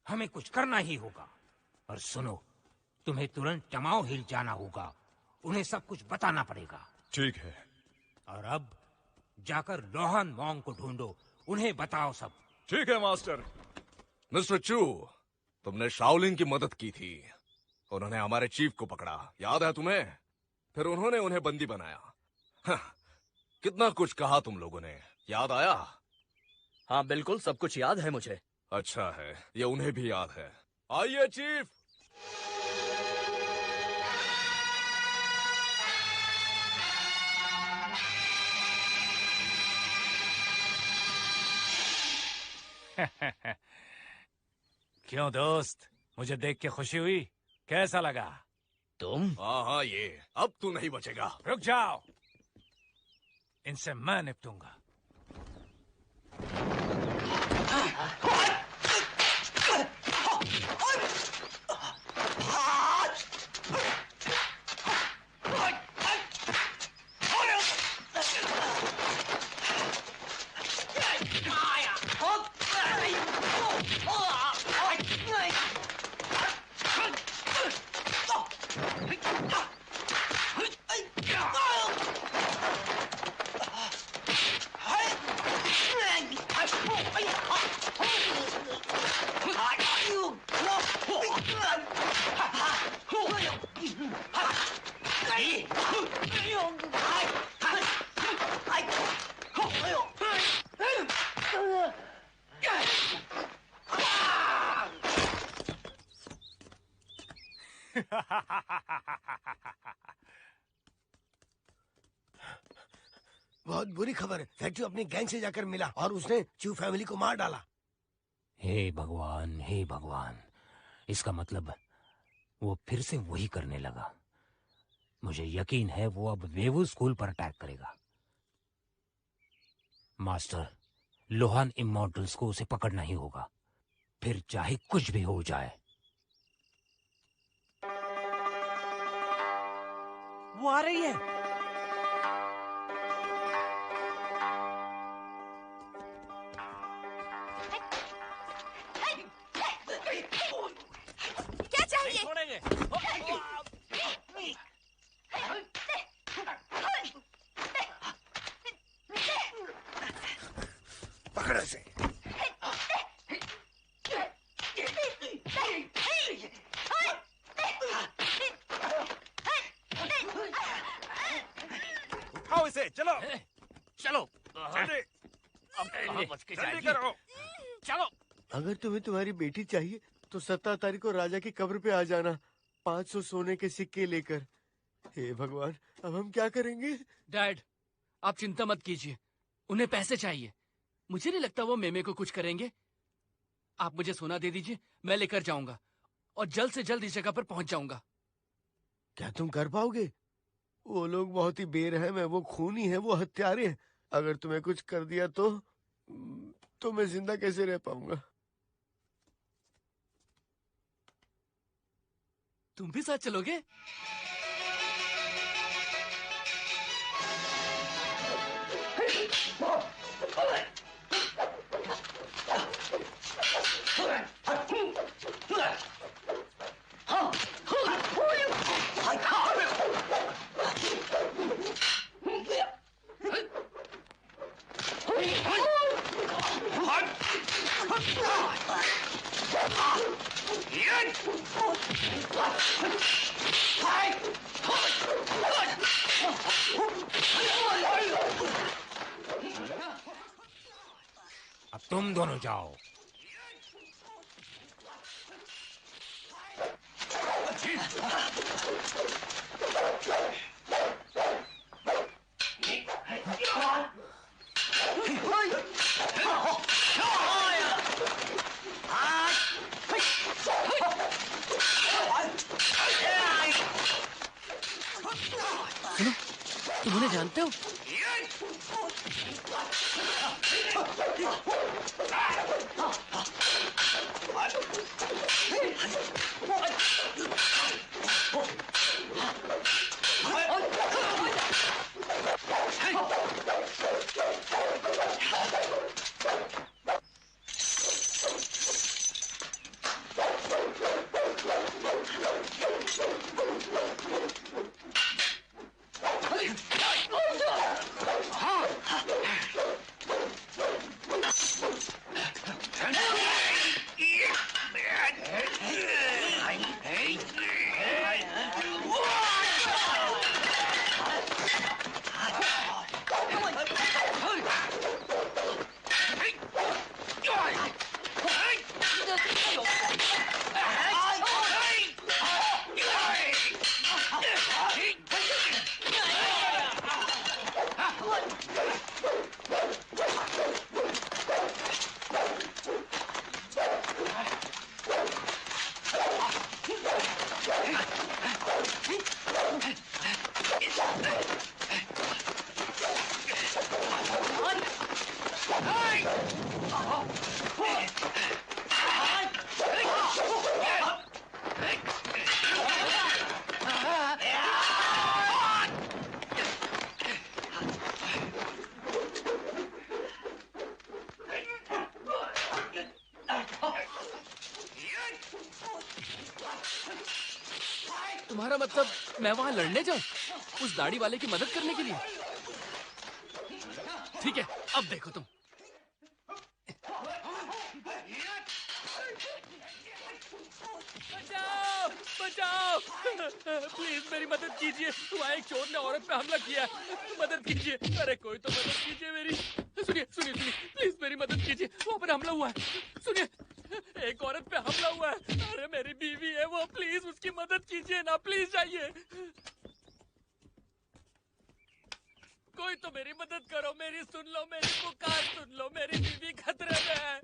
H: हमें कुछ करना ही होगा। और सुनो, तुम्हें तुरंत टमाओ हिल जाना होगा, उन्हें सब कुछ बताना पड़ेगा।
K: ठीक है।
H: और अब जाकर लोहान मोंग को ढूंढो, उन्हें बताओ सब।
K: ठीक है मास्टर। मिस्टर चू, तुमने शाओलिन की मदद की थी, उन्होंने हमारे चीफ को पकड़ा, याद है तुम्हें? फिर उन्होंने उन्हें बंदी बनाया। कितना कुछ कहा तुम लोगों ने, याद आया?
I: हाँ बिल्कुल, सब कुछ याद है मुझे।
K: अच्छा है, ये उन्हें भी याद है। आइए चीफ।
F: क्यों दोस्त, मुझे देख के खुशी हुई? कैसा लगा?
B: तुम?
K: हाँ, ये अब तू नहीं बचेगा।
F: रुक जाओ, इनसे मैं निपटूंगा।
J: बहुत बुरी खबर है। फैक्चू अपनी गैंग से जाकर मिला और उसने चू फैमिली को मार डाला।
H: हे भगवान, हे भगवान, इसका मतलब वो फिर से वही करने लगा। मुझे यकीन है वो अब वेवू स्कूल पर अटैक करेगा। मास्टर, लोहान इमॉर्टल्स को उसे पकड़ना ही होगा, फिर चाहे कुछ भी हो जाए।
B: वो आ रही है।
D: क्या चाहिए?
B: छोड़ेंगे।
J: पकड़ से।
E: उठाओ इसे, चलो
B: चलो।
E: जल्दी,
B: अब कहाँ बच के
E: जल्दी
B: जाएगी?
E: करो।
B: चलो।
J: अगर तुम्हें तुम्हारी बेटी चाहिए तो 17 तारीख को राजा की कब्र पे आ जाना, 500 सोने के सिक्के लेकर। हे भगवान, अब हम क्या करेंगे?
I: डैड, आप चिंता मत कीजिए, उन्हें पैसे चाहिए। मुझे नहीं लगता वो मेमे को कुछ करेंगे। आप मुझे सोना दे दीजिए, मैं लेकर जाऊंगा और जल्द से जल्द इस जगह पर पहुंच जाऊंगा।
J: क्या तुम कर पाओगे? वो लोग बहुत ही बेरहम है, वो खूनी है, वो हत्यारे हैं। अगर तुम्हें कुछ कर दिया तो मैं जिंदा कैसे रह पाऊंगा?
I: तुम भी साथ चलोगे?
H: अब तुम दोनों जाओ।
I: सुनो, तुम उन्हें जानते हो? तुम्हारा मतलब मैं वहां लड़ने जाऊं उस दाढ़ी वाले की मदद करने के लिए? ठीक है, अब देखो तुम। बचाओ बचाओ, प्लीज मेरी मदद कीजिए, वहाँ एक चोर ने औरत पे हमला किया, मदद कीजिए, अरे कोई तो मदद कीजिए मेरी। सुनिए सुनिए सुनिए, प्लीज मेरी मदद कीजिए, वहाँ पर हमला हुआ है, सुनिए एक औरत पे हमला हुआ है, अरे मेरी बीवी है वो, प्लीज उसकी मदद कीजिए ना, प्लीज जाइए, कोई तो मेरी मदद करो, मेरी सुन लो, मेरी पुकार सुन लो, मेरी बीवी खतरे में है,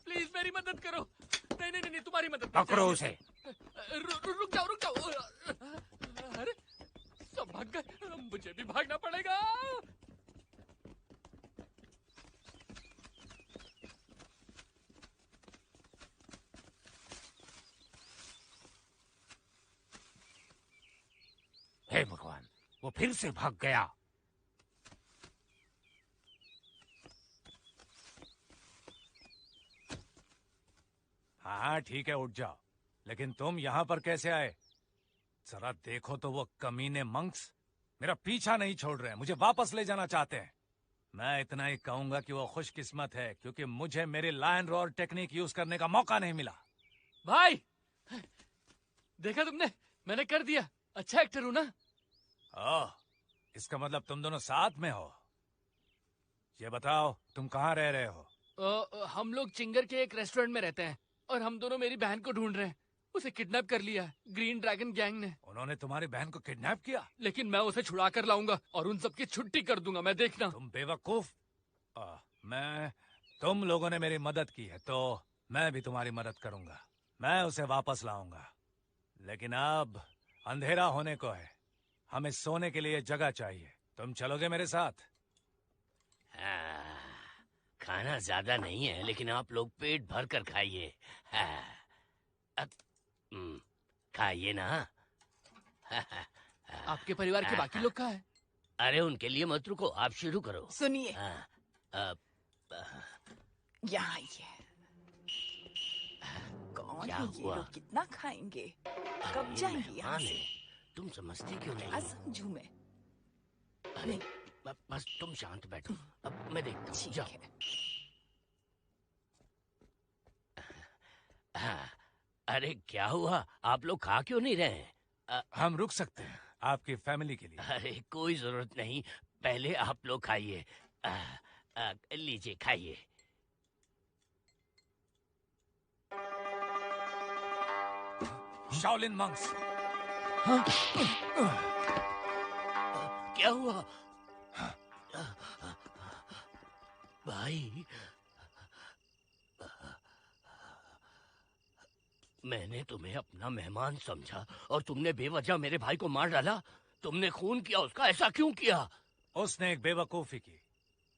I: प्लीज मेरी मदद करो। नहीं नहीं नहीं, तुम्हारी मदद
H: पकड़ो उसे।
I: रुक जाओ रुक जाओ, अरे सब भाग गए, मुझे भी भागना पड़ेगा।
H: हे भगवान, वो फिर से भाग गया।
F: हाँ ठीक है, उठ जाओ, लेकिन तुम यहाँ पर कैसे आए? जरा देखो तो वो कमीने मंक्स मेरा पीछा नहीं छोड़ रहे हैं, मुझे वापस ले जाना चाहते हैं। मैं इतना ही कहूंगा कि वो खुशकिस्मत है क्योंकि मुझे मेरी लायन रोर टेक्निक यूज करने का मौका नहीं मिला।
I: भाई देखा तुमने, मैंने कर दिया, अच्छा एक्टर हूं ना।
F: ओह, इसका मतलब तुम दोनों साथ में हो। ये बताओ तुम कहाँ रह रहे हो?
I: हम लोग चिंगर के एक रेस्टोरेंट में रहते हैं और हम दोनों मेरी बहन को ढूंढ रहे हैं, उसे किडनैप कर लिया है ग्रीन ड्रैगन गैंग ने।
F: उन्होंने तुम्हारी बहन को किडनैप किया?
I: लेकिन मैं उसे छुड़ा कर लाऊंगा और उन सबकी छुट्टी कर दूंगा, मैं देखना।
F: तुम बेवकूफ। तुम लोगों ने मेरी मदद की है तो मैं भी तुम्हारी मदद करूंगा, मैं उसे वापस लाऊंगा। लेकिन अब अंधेरा होने को है, हमें सोने के लिए जगह चाहिए, तुम चलोगे मेरे साथ?
B: खाना ज्यादा नहीं है लेकिन आप लोग पेट भर कर खाइए, खाइए ना।
I: आपके परिवार के बाकी लोग कहाँ हैं?
B: अरे उनके लिए मत रुको, आप शुरू करो।
D: सुनिए, यहाँ ये कौन
B: क्या
D: है ये
B: हुआ?
D: लोग, कितना खाएंगे, कब
B: ये
D: जाएंगे यहाँ
B: मेहमान
D: से?
B: है, तुम समझती क्यों
D: क्या
B: नहीं?
D: समझू मैं?
B: अरे बस तुम शांत बैठो, अब मैं देखता हूँ, जाओ। अरे क्या हुआ, आप लोग खा क्यों नहीं रहे हैं?
F: हम रुक सकते हैं आपकी फैमिली के लिए।
B: अरे कोई जरूरत नहीं, पहले आप लोग खाइए, लीजिए खाइए।
F: Shaolin monks.
B: क्या हुआ भाई? मैंने तुम्हें अपना मेहमान समझा और तुमने बेवजह मेरे भाई को मार डाला, तुमने खून किया उसका, ऐसा क्यों किया?
F: उसने एक बेवकूफी की,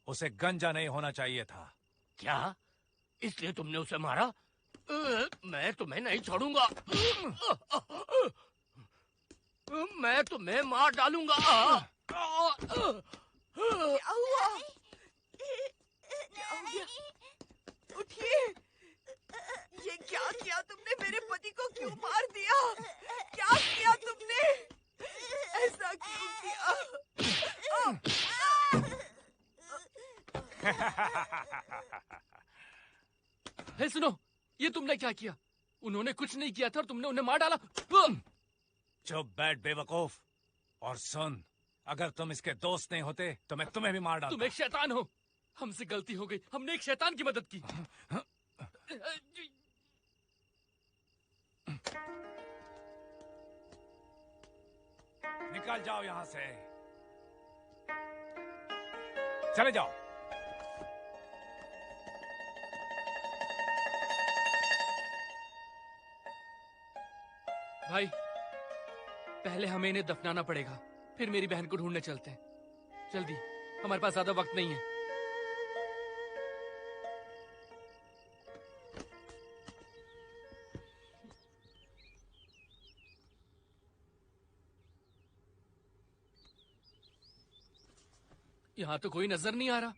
F: उसे गंजा नहीं होना चाहिए था।
B: क्या इसलिए तुमने उसे मारा? मैं तुम्हें नहीं छोड़ूंगा, मैं तुम्हें मार डालूंगा।
D: क्या हुआ? क्या हो गया? उठिए, ये क्या किया तुमने? मेरे पति को क्यों मार दिया? क्या किया तुमने? ऐसा क्यों किया?
I: हे सुनो, ये तुमने क्या किया? उन्होंने कुछ नहीं किया था और तुमने उन्हें मार डाला।
F: चुप बैठ बेवकूफ, और सुन, अगर तुम इसके दोस्त नहीं होते तो मैं तुम्हें भी मार डालता।
I: तुम एक शैतान हो, हमसे गलती हो गई, हमने एक शैतान की मदद की।
F: निकल जाओ यहाँ से, चले जाओ।
I: भाई पहले हमें इन्हें दफनाना पड़ेगा, फिर मेरी बहन को ढूंढने चलते हैं। जल्दी, हमारे पास ज्यादा वक्त नहीं है। यहाँ तो कोई नजर नहीं आ रहा।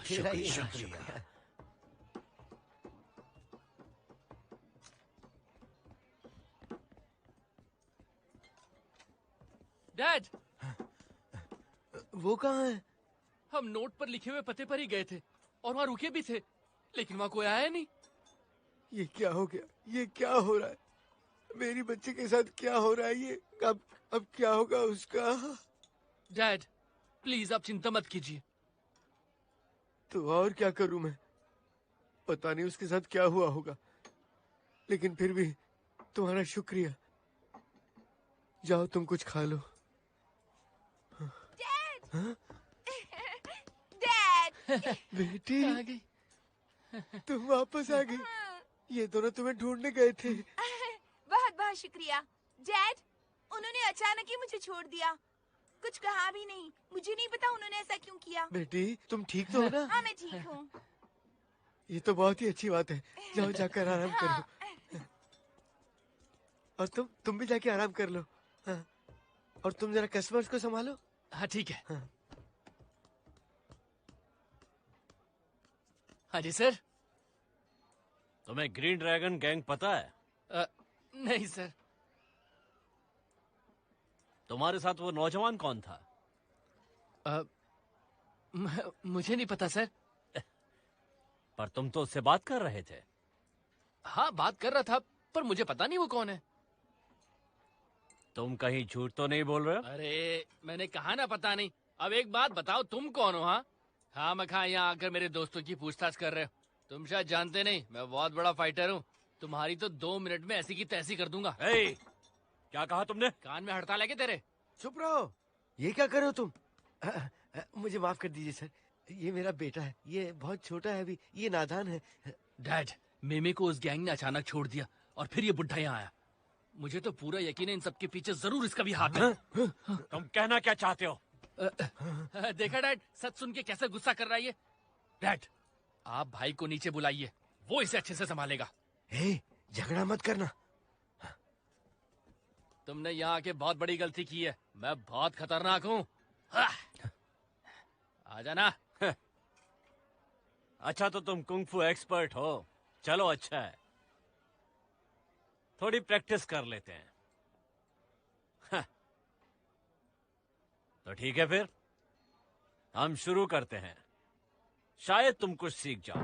C: शुक्रिया
J: शुक्रिया।
I: डैड,
J: वो कहाँ है?
I: हम नोट पर लिखे हुए पते पर ही गए थे और वहाँ रुके भी थे, लेकिन वहाँ कोई आया नहीं।
J: ये क्या हो गया? ये क्या हो रहा है? मेरी बच्चे के साथ क्या हो रहा है? ये अब क्या होगा उसका?
I: डैड, प्लीज आप चिंता मत कीजिए।
J: तो और क्या करूं मैं? पता नहीं उसके साथ क्या हुआ होगा, लेकिन फिर भी तुम्हारा शुक्रिया। जाओ तुम कुछ खा लो।
D: डैड! डैड!
J: बेटी,
I: आ गई।
J: तुम वापस आ गई। ये दोनों तुम्हें ढूंढने गए थे।
D: बहुत बहुत शुक्रिया। डैड, उन्होंने अचानक ही मुझे छोड़ दिया, कुछ कहा भी नहीं। मुझे नहीं पता उन्होंने ऐसा क्यों किया।
J: बेटी, तुम ठीक तो हो ना?
D: हाँ, मैं ठीक हूँ।
J: ये तो बहुत ही अच्छी बात है। जाओ जाकर आराम
D: हाँ।
J: करो। और तुम भी जाके आराम कर लो। हाँ। और तुम जरा कस्टमर्स को संभालो।
I: हाँ ठीक है।
J: हाँ।
I: हाँ जी सर।
L: तुम्हें ग्रीन ड्रैगन गैंग पता है?
I: नहीं सर।
L: तुम्हारे साथ वो नौजवान कौन था?
I: मुझे नहीं पता सर।
L: पर तुम तो उससे बात कर रहे थे।
I: हाँ बात कर रहा था, पर मुझे पता नहीं वो कौन है।
L: तुम कहीं झूठ तो नहीं बोल रहे हो?
I: अरे मैंने कहा ना पता नहीं। अब एक बात बताओ, तुम कौन हो? हाँ मैं कहा यहाँ आकर मेरे दोस्तों की पूछताछ कर रहे हो। तुम शायद जानते नहीं, मैं बहुत बड़ा फाइटर हूँ। तुम्हारी तो 2 मिनट में ऐसी की तैसी कर दूंगा।
L: क्या कहा तुमने?
I: कान में हड़ताल है क्या तेरे?
J: चुप रहो। ये क्या कर रहे हो तुम? मुझे माफ कर दीजिए सर, ये मेरा बेटा है। ये बहुत छोटा है अभी, ये नादान है।
I: डैड, मेमे को उस गैंग ने अचानक छोड़ दिया और फिर ये बुढ़ा यहाँ आया। मुझे तो पूरा यकीन है इन सबके पीछे जरूर इसका भी हाथ है।
L: तुम कहना क्या चाहते हो?
I: देखा डैड, सच सुन के कैसे गुस्सा कर रहा है ये। डैड, आप भाई को नीचे बुलाइए, वो इसे अच्छे से संभालेगा।
J: झगड़ा मत करना।
I: तुमने यहाँ आके बहुत बड़ी गलती की है। मैं बहुत खतरनाक हूँ। आ जाना।
L: अच्छा तो तुम कुंग-फू एक्सपर्ट हो। चलो अच्छा है, थोड़ी प्रैक्टिस कर लेते हैं। तो ठीक है, फिर हम शुरू करते हैं। शायद तुम कुछ सीख जाओ।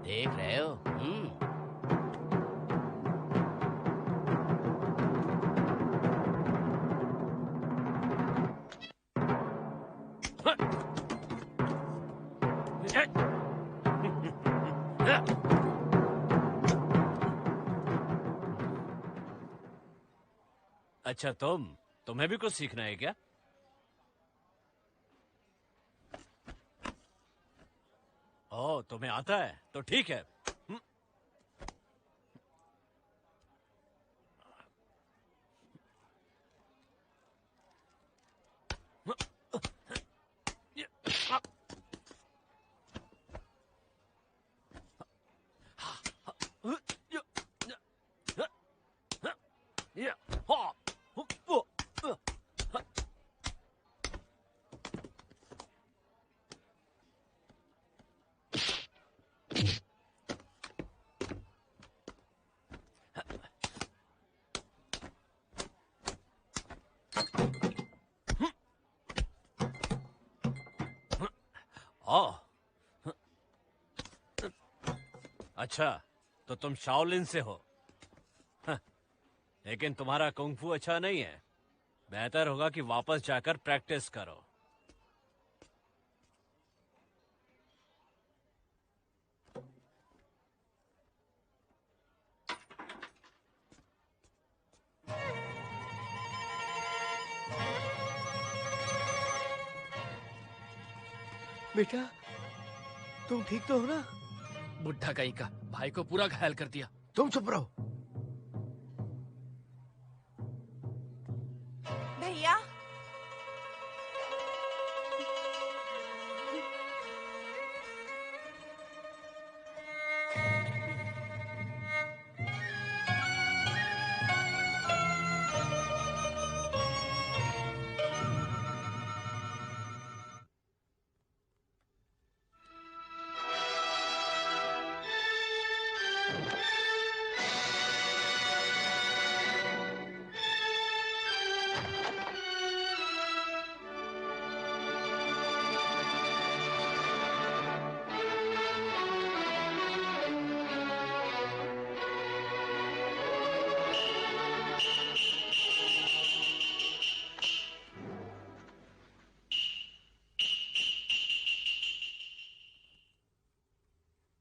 B: देख रहे हो?
L: अच्छा तुम्हें भी कुछ सीखना है क्या? ओह, तुम्हें आता है तो ठीक है। अच्छा, तो तुम शाओलिन से हो। लेकिन तुम्हारा कुंग-फू अच्छा नहीं है। बेहतर होगा कि वापस जाकर प्रैक्टिस करो।
J: बेटा तुम ठीक तो हो ना?
I: बुढ़ा कहीं का भाई को पूरा घायल कर दिया।
J: तुम चुप रहो।
D: भैया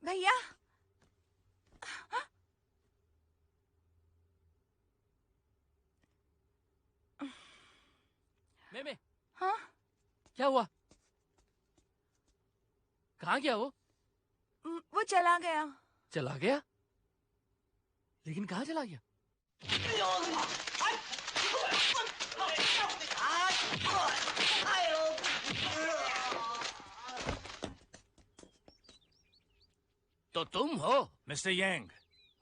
D: भैया
I: मेमे
D: हाँ
I: क्या हुआ? कहाँ गया
D: वो चला गया।
I: चला गया? लेकिन कहाँ चला गया?
B: तो तुम हो?
F: मिस्टर यंग,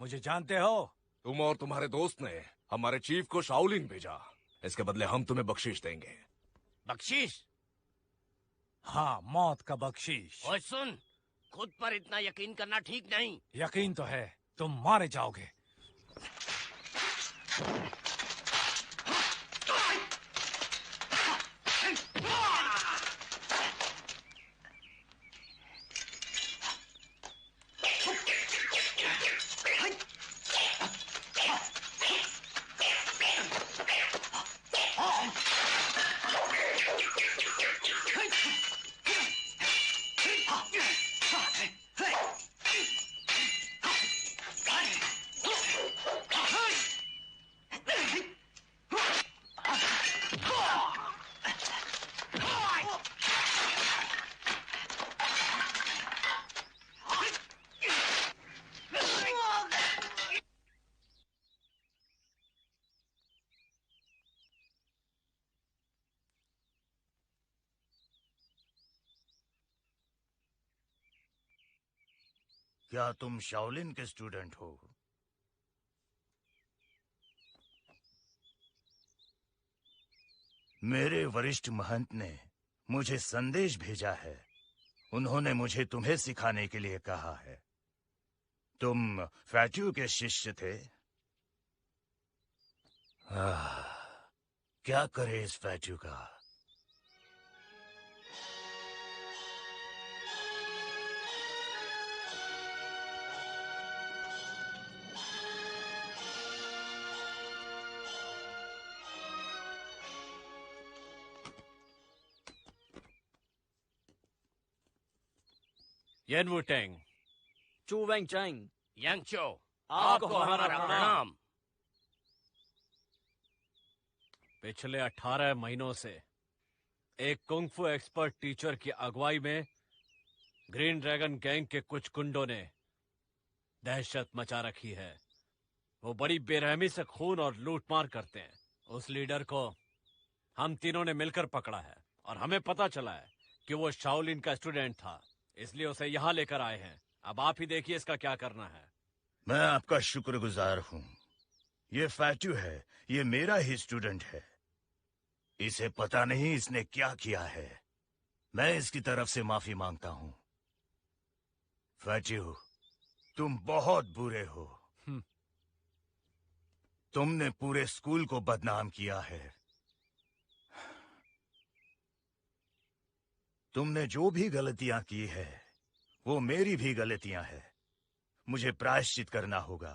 F: मुझे जानते हो?
K: तुम और तुम्हारे दोस्त ने हमारे चीफ को शाओलिन भेजा। इसके बदले हम तुम्हें बख्शीश देंगे।
B: बख्शीश?
F: हाँ, मौत का बख्शीश।
B: ओए सुन, खुद पर इतना यकीन करना ठीक नहीं।
F: यकीन तो है, तुम मारे जाओगे।
E: क्या तुम शाओलिन के स्टूडेंट हो? मेरे वरिष्ठ महंत ने मुझे संदेश भेजा है। उन्होंने मुझे तुम्हें सिखाने के लिए कहा है। तुम फैट्यू के शिष्य थे? क्या करे इस फैट्यू का?
L: येन वुटेंग,
G: चू वेंग चैंग,
B: यंगचो,
L: आपको
B: हमारा प्रणाम।
L: पिछले 18 महीनों से एक कुंग-फू एक्सपर्ट टीचर की अगुवाई में ग्रीन ड्रैगन गैंग के कुछ गुंडों ने दहशत मचा रखी है। वो बड़ी बेरहमी से खून और लूटमार करते हैं। उस लीडर को हम तीनों ने मिलकर पकड़ा है और हमें पता चला है कि वो शाओलिन का स्टूडेंट था, इसलिए उसे यहाँ लेकर आए हैं। अब आप ही देखिए इसका क्या करना है।
E: मैं आपका शुक्रगुजार हूँ। ये फैट्यू है, ये मेरा ही स्टूडेंट है। इसे पता नहीं इसने क्या किया है। मैं इसकी तरफ से माफी मांगता हूँ। फैट्यू, तुम बहुत बुरे हो। तुमने पूरे स्कूल को बदनाम किया है। तुमने जो भी गलतियां की है वो मेरी भी गलतियां हैं। मुझे प्रायश्चित करना होगा।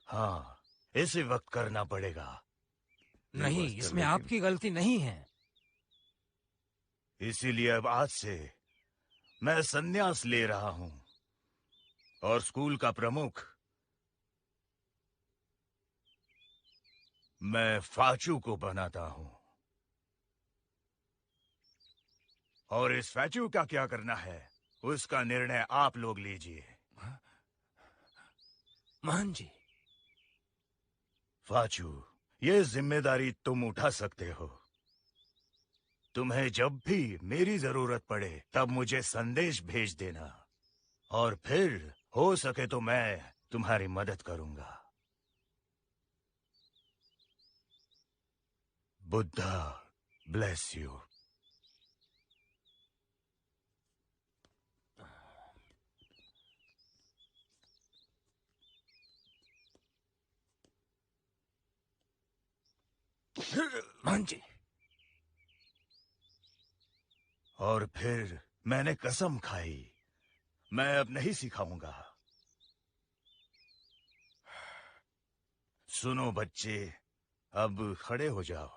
E: हाँ, इसी वक्त करना पड़ेगा।
H: नहीं, इसमें आपकी गलती नहीं है।
E: इसीलिए अब आज से मैं संन्यास ले रहा हूं और स्कूल का प्रमुख मैं फाचू को बनाता हूं। और इस फैचू का क्या करना है उसका निर्णय आप लोग लीजिए।
H: महान जी।
E: फाचू, ये जिम्मेदारी तुम उठा सकते हो। तुम्हें जब भी मेरी जरूरत पड़े तब मुझे संदेश भेज देना, और फिर हो सके तो मैं तुम्हारी मदद करूंगा। Buddha bless you.
H: महान जी।
E: और फिर मैंने कसम खाई, मैं अब नहीं सिखाऊंगा। सुनो बच्चे, अब खड़े हो जाओ।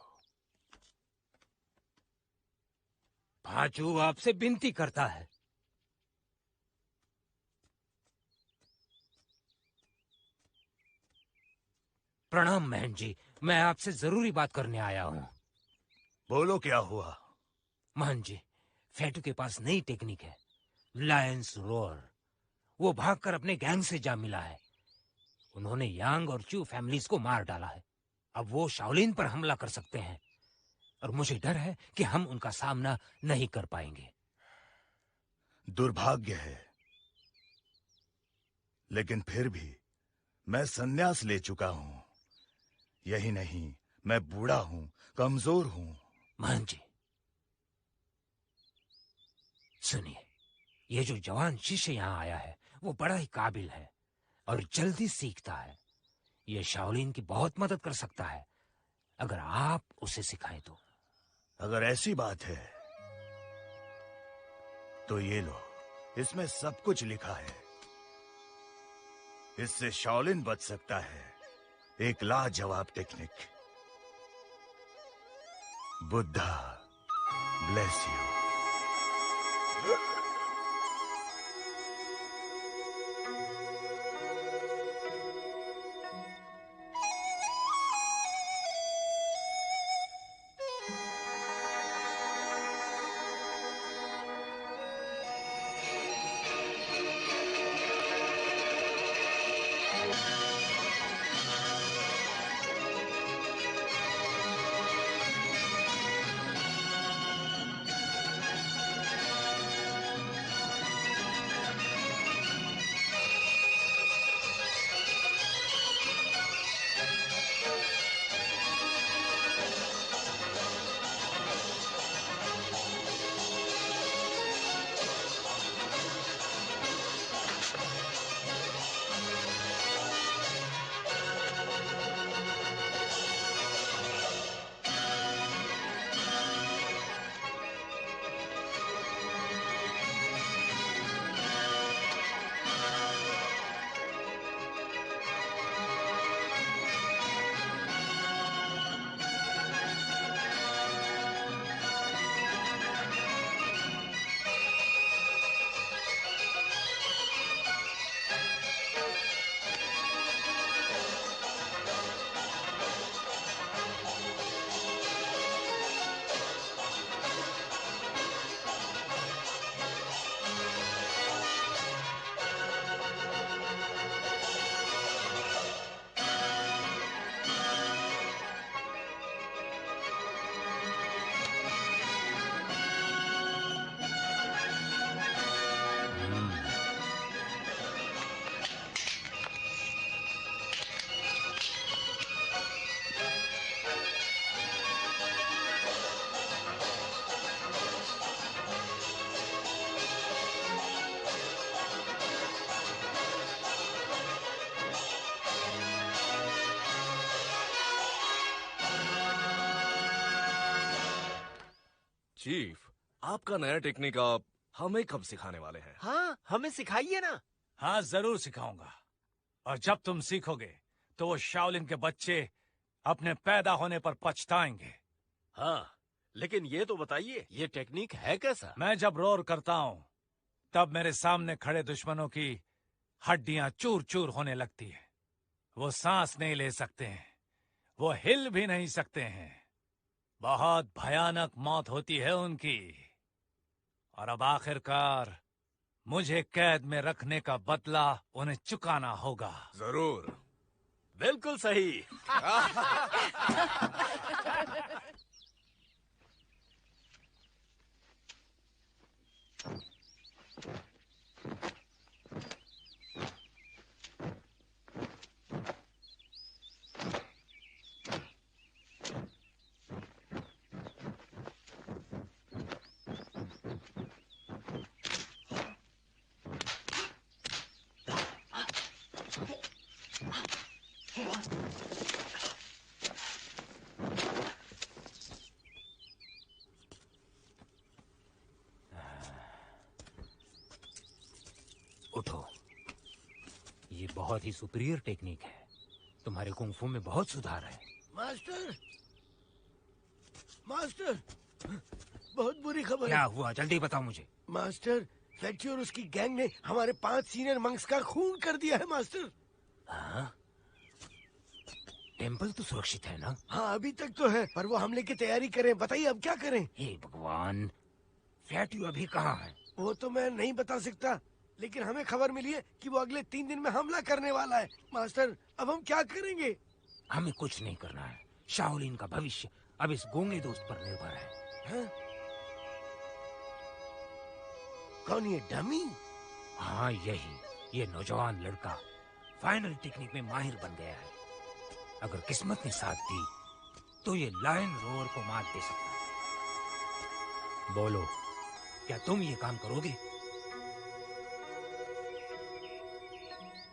H: फाचू आपसे विनती करता है। प्रणाम महन जी, मैं आपसे जरूरी बात करने आया हूँ।
E: बोलो क्या हुआ?
H: महन जी, फैटू के पास नई टेक्निक है, लायंस रोर। वो भागकर अपने गैंग से जा मिला है। उन्होंने यांग और चू फैमिलीज को मार डाला है। अब वो शाओलिन पर हमला कर सकते हैं, और मुझे डर है कि हम उनका सामना नहीं कर पाएंगे।
E: दुर्भाग्य है, लेकिन फिर भी मैं संन्यास ले चुका हूं। यही नहीं, मैं बूढ़ा हूं, कमजोर हूं।
H: महन जी सुनिए, ये जो जवान शिष्य यहाँ आया है वो बड़ा ही काबिल है और जल्दी सीखता है। ये शाओलिन की बहुत मदद कर सकता है अगर आप उसे सिखाएं तो।
E: अगर ऐसी बात है तो ये लो, इसमें सब कुछ लिखा है। इससे शाओलिन बच सकता है। एक लाजवाब technique. Buddha bless you.
K: Chief, आपका नया टेक्निक आप हमें कब सिखाने वाले हैं?
A: हाँ, हमें सिखाइए ना।
F: हाँ, जरूर सिखाऊंगा। और जब तुम सीखोगे तो वो शाओलिन के बच्चे अपने पैदा होने पर पछताएंगे।
A: हाँ, लेकिन ये तो बताइए, ये टेक्निक है कैसा?
F: मैं जब रोर करता हूँ तब मेरे सामने खड़े दुश्मनों की हड्डियां चूर चूर होने लगती है। वो सांस नहीं ले सकते हैं, वो हिल भी नहीं सकते हैं। बहुत भयानक मौत होती है उनकी।
M: और अब आखिरकार मुझे कैद में रखने का बदला उन्हें चुकाना होगा।
K: जरूर।
L: बिल्कुल सही।
H: उठो। ये बहुत ही सुपीरियर टेक्निक है। तुम्हारे कुंफू में बहुत सुधार है।
J: मास्टर, मास्टर, बहुत बुरी खबर
H: क्या
J: है।
H: हुआ? जल्दी बताओ मुझे।
J: मास्टर, फेटी और उसकी गैंग ने हमारे 5 सीनियर मंक्स का खून कर दिया है मास्टर।
H: हाँ? टेम्पल तो सुरक्षित है ना?
J: हाँ, अभी तक तो है, पर वो हमले की तैयारी करें। बताइए अब क्या करें?
H: हे भगवान, फेटी अभी कहाँ है?
J: वो तो मैं नहीं बता सकता, लेकिन हमें खबर मिली है कि वो अगले 3 दिन में हमला करने वाला है। मास्टर, अब हम क्या करेंगे?
H: हमें कुछ नहीं करना है। शाओलिन का भविष्य अब इस गूंगे दोस्त पर निर्भर है।
J: हाँ? कौन ये डमी?
H: हाँ, यही। ये नौजवान लड़का फाइनल टेक्निक में माहिर बन गया है। अगर किस्मत ने साथ दी तो ये लायन रोअर को मात दे सकता है। बोलो, क्या तुम ये काम करोगे?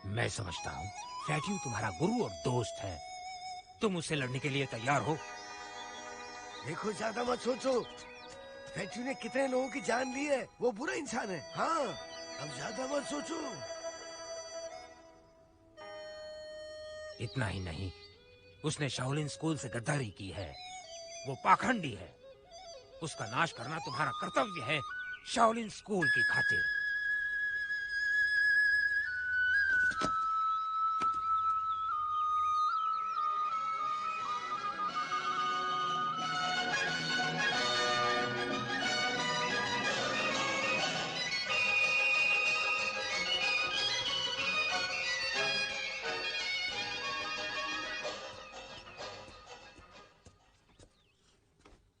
H: मैं समझता हूँ फैट्यू तुम्हारा गुरु और दोस्त है। तुम उससे लड़ने के लिए तैयार हो?
J: देखो, ज्यादा मत सोचो। फेटी ने कितने लोगों की जान ली है। वो बुरा इंसान है। हाँ, अब ज्यादा मत सोचो।
H: इतना ही नहीं, उसने शाओलिन स्कूल से गद्दारी की है। वो पाखंडी है। उसका नाश करना तुम्हारा कर्तव्य है, शाओलिन स्कूल की खातिर।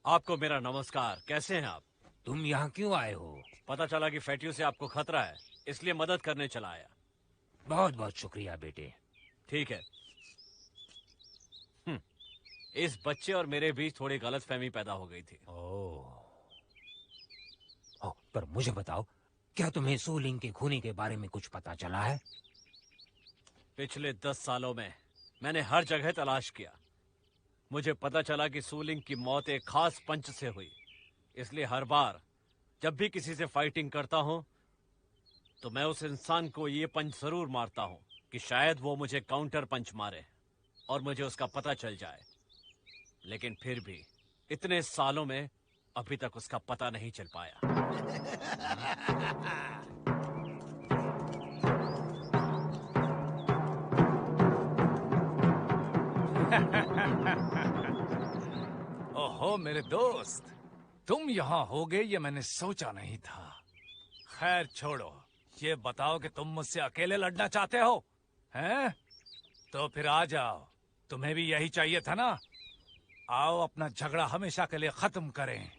L: आपको मेरा नमस्कार। कैसे हैं आप?
H: तुम यहाँ क्यों आए हो?
L: पता चला कि फेटियो से आपको खतरा है, इसलिए मदद करने चला आया।
H: बहुत बहुत शुक्रिया बेटे।
L: ठीक है। इस बच्चे और मेरे बीच थोड़ी गलतफहमी पैदा हो गई थी।
H: ओह, पर मुझे बताओ, क्या तुम्हें सूलिंग के खूनी के बारे में कुछ पता चला है?
L: पिछले 10 सालों में मैंने हर जगह तलाश किया। मुझे पता चला कि सूलिंग की मौत एक खास पंच से हुई। इसलिए हर बार जब भी किसी से फाइटिंग करता हूं तो मैं उस इंसान को ये पंच जरूर मारता हूं कि शायद वो मुझे काउंटर पंच मारे और मुझे उसका पता चल जाए। लेकिन फिर भी इतने सालों में अभी तक उसका पता नहीं चल पाया।
M: ओहो मेरे दोस्त, तुम यहाँ होगे ये मैंने सोचा नहीं था। खैर छोड़ो, ये बताओ कि तुम मुझसे अकेले लड़ना चाहते हो, हैं? तो फिर आ जाओ। तुम्हें भी यही चाहिए था ना? आओ अपना झगड़ा हमेशा के लिए खत्म करें।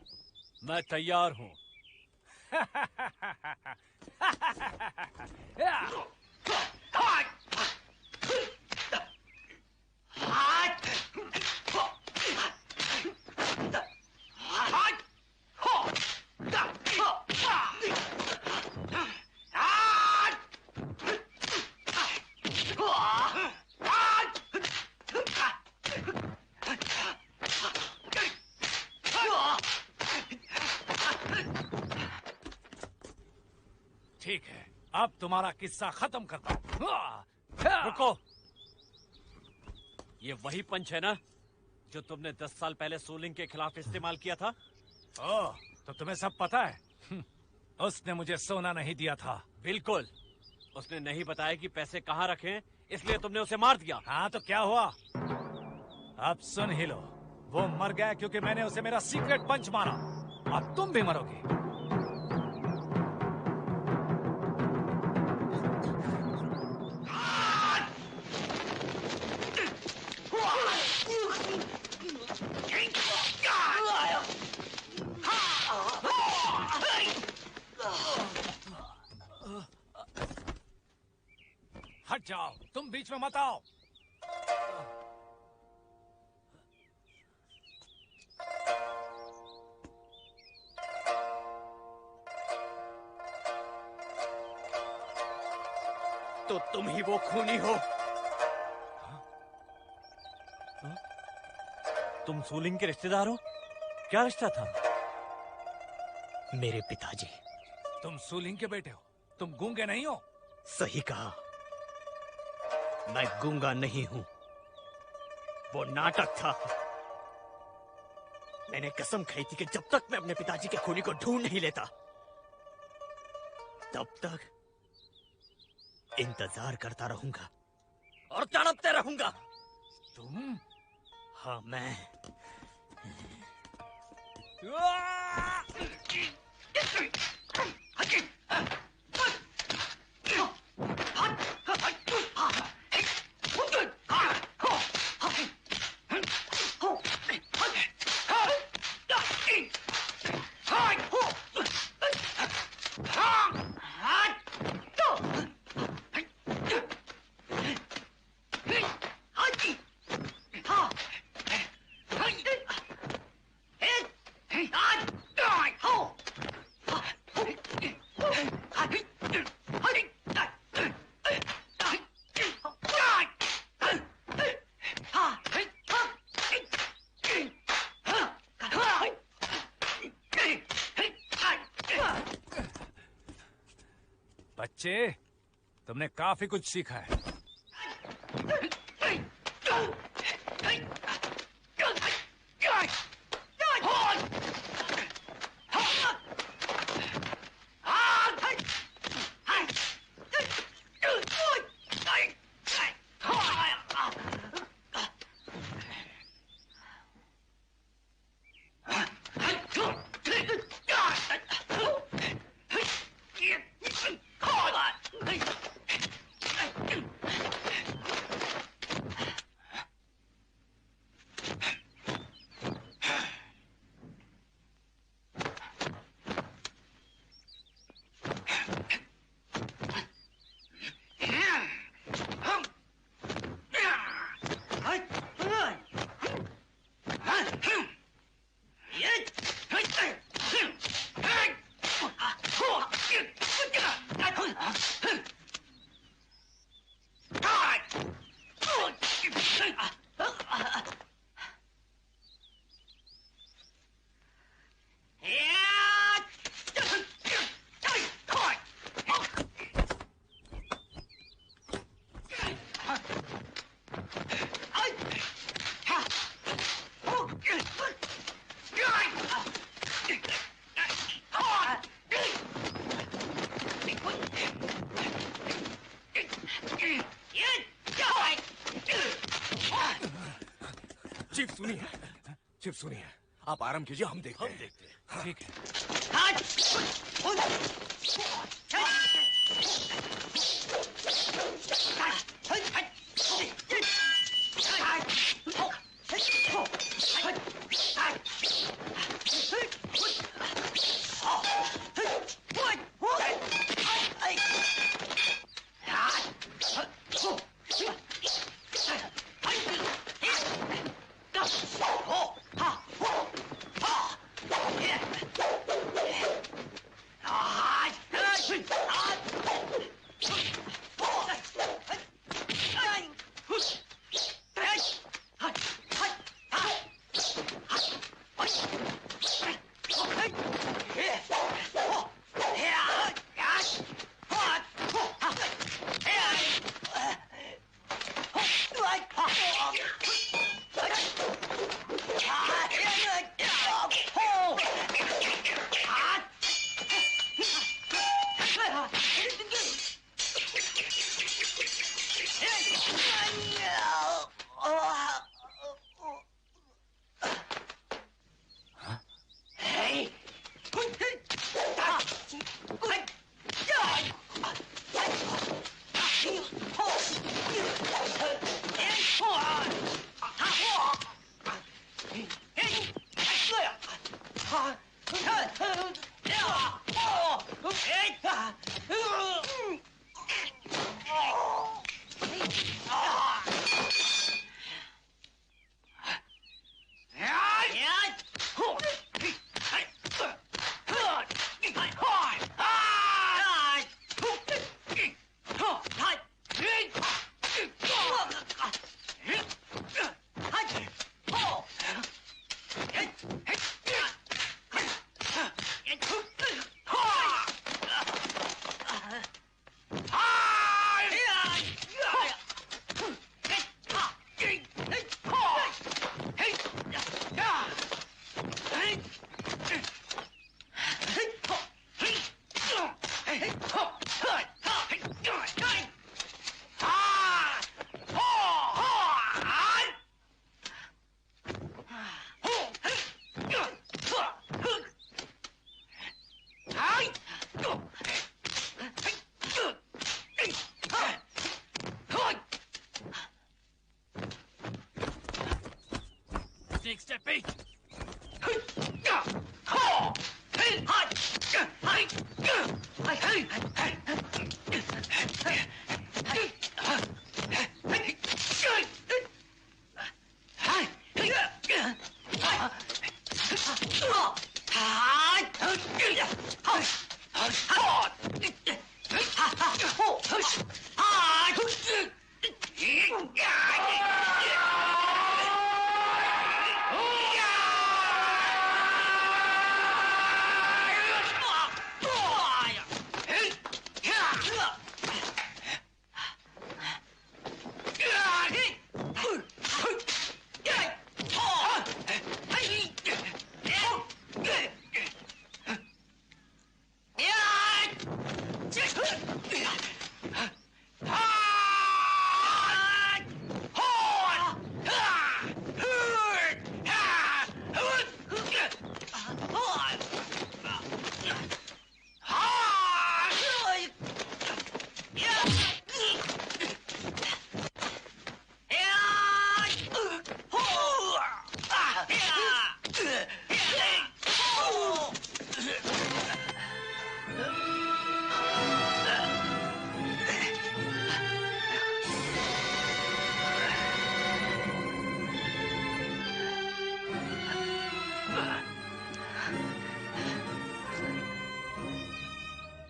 L: मैं तैयार हूँ।
M: ठीक है, अब तुम्हारा किस्सा खत्म करता हूँ।
L: रुको, ये वही पंच है ना जो तुमने 10 साल पहले सूलिंग के खिलाफ इस्तेमाल किया था?
M: ओह, तो तुम्हें सब पता है? उसने मुझे सोना नहीं दिया था।
L: बिल्कुल। उसने नहीं बताया कि पैसे कहाँ रखे, इसलिए तुमने उसे मार दिया।
M: हाँ तो क्या हुआ? अब सुन ही लो, वो मर गया क्योंकि मैंने उसे मेरा सीक्रेट पंच मारा। अब तुम भी मरोगे। हट जाओ, तुम बीच में मत आओ।
A: तो तुम ही वो खूनी हो।
L: तुम सूलिंग के रिश्तेदार हो? क्या रिश्ता था?
N: मेरे पिताजी।
M: तुम सूलिंग के बेटे हो, तुम गूंगे नहीं हो?
N: सही कहा, मैं गूंगा नहीं हूं। वो नाटक था। मैंने कसम खाई थी कि जब तक मैं अपने पिताजी के खूनी को ढूंढ नहीं लेता, तब तक इंतजार करता रहूंगा और तड़पते रहूंगा।
M: तुम?
N: हाँ, मैं।
M: बच्चे, तुमने काफी कुछ सीखा है।
K: चीफ सुनिए, चीफ सुनिए, आप आराम कीजिए, हम देखते हैं।
M: ठीक है।
I: एक स्टेप पे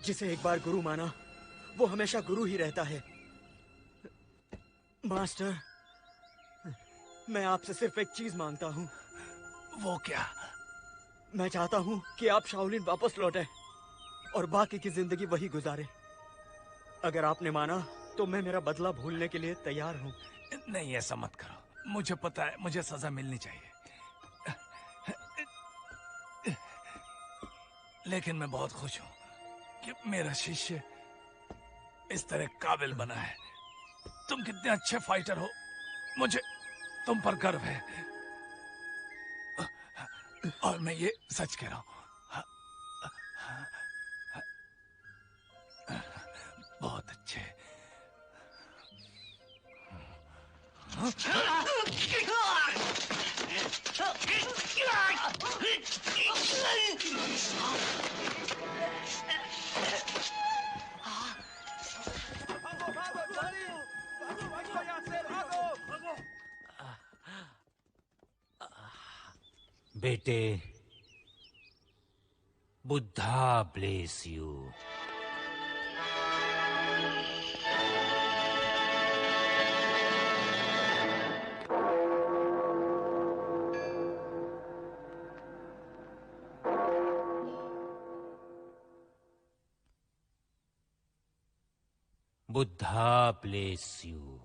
N: जिसे एक बार गुरु माना वो हमेशा गुरु ही रहता है। मास्टर, मैं आपसे सिर्फ एक चीज मांगता हूँ।
M: वो क्या?
N: मैं चाहता हूँ कि आप शाओलिन वापस लौटे और बाकी की जिंदगी वही गुजारे। अगर आपने माना तो मैं मेरा बदला भूलने के लिए तैयार हूँ।
M: नहीं, ऐसा मत करो। मुझे पता है मुझे सजा मिलनी चाहिए, लेकिन मैं बहुत खुश हूँ कि मेरा शिष्य इस तरह काबिल बना है। तुम कितने अच्छे फाइटर हो, मुझे तुम पर गर्व है। और मैं ये सच कह रहा हूं, बहुत अच्छे।
H: बेटे, Buddha bless you. Buddha bless you.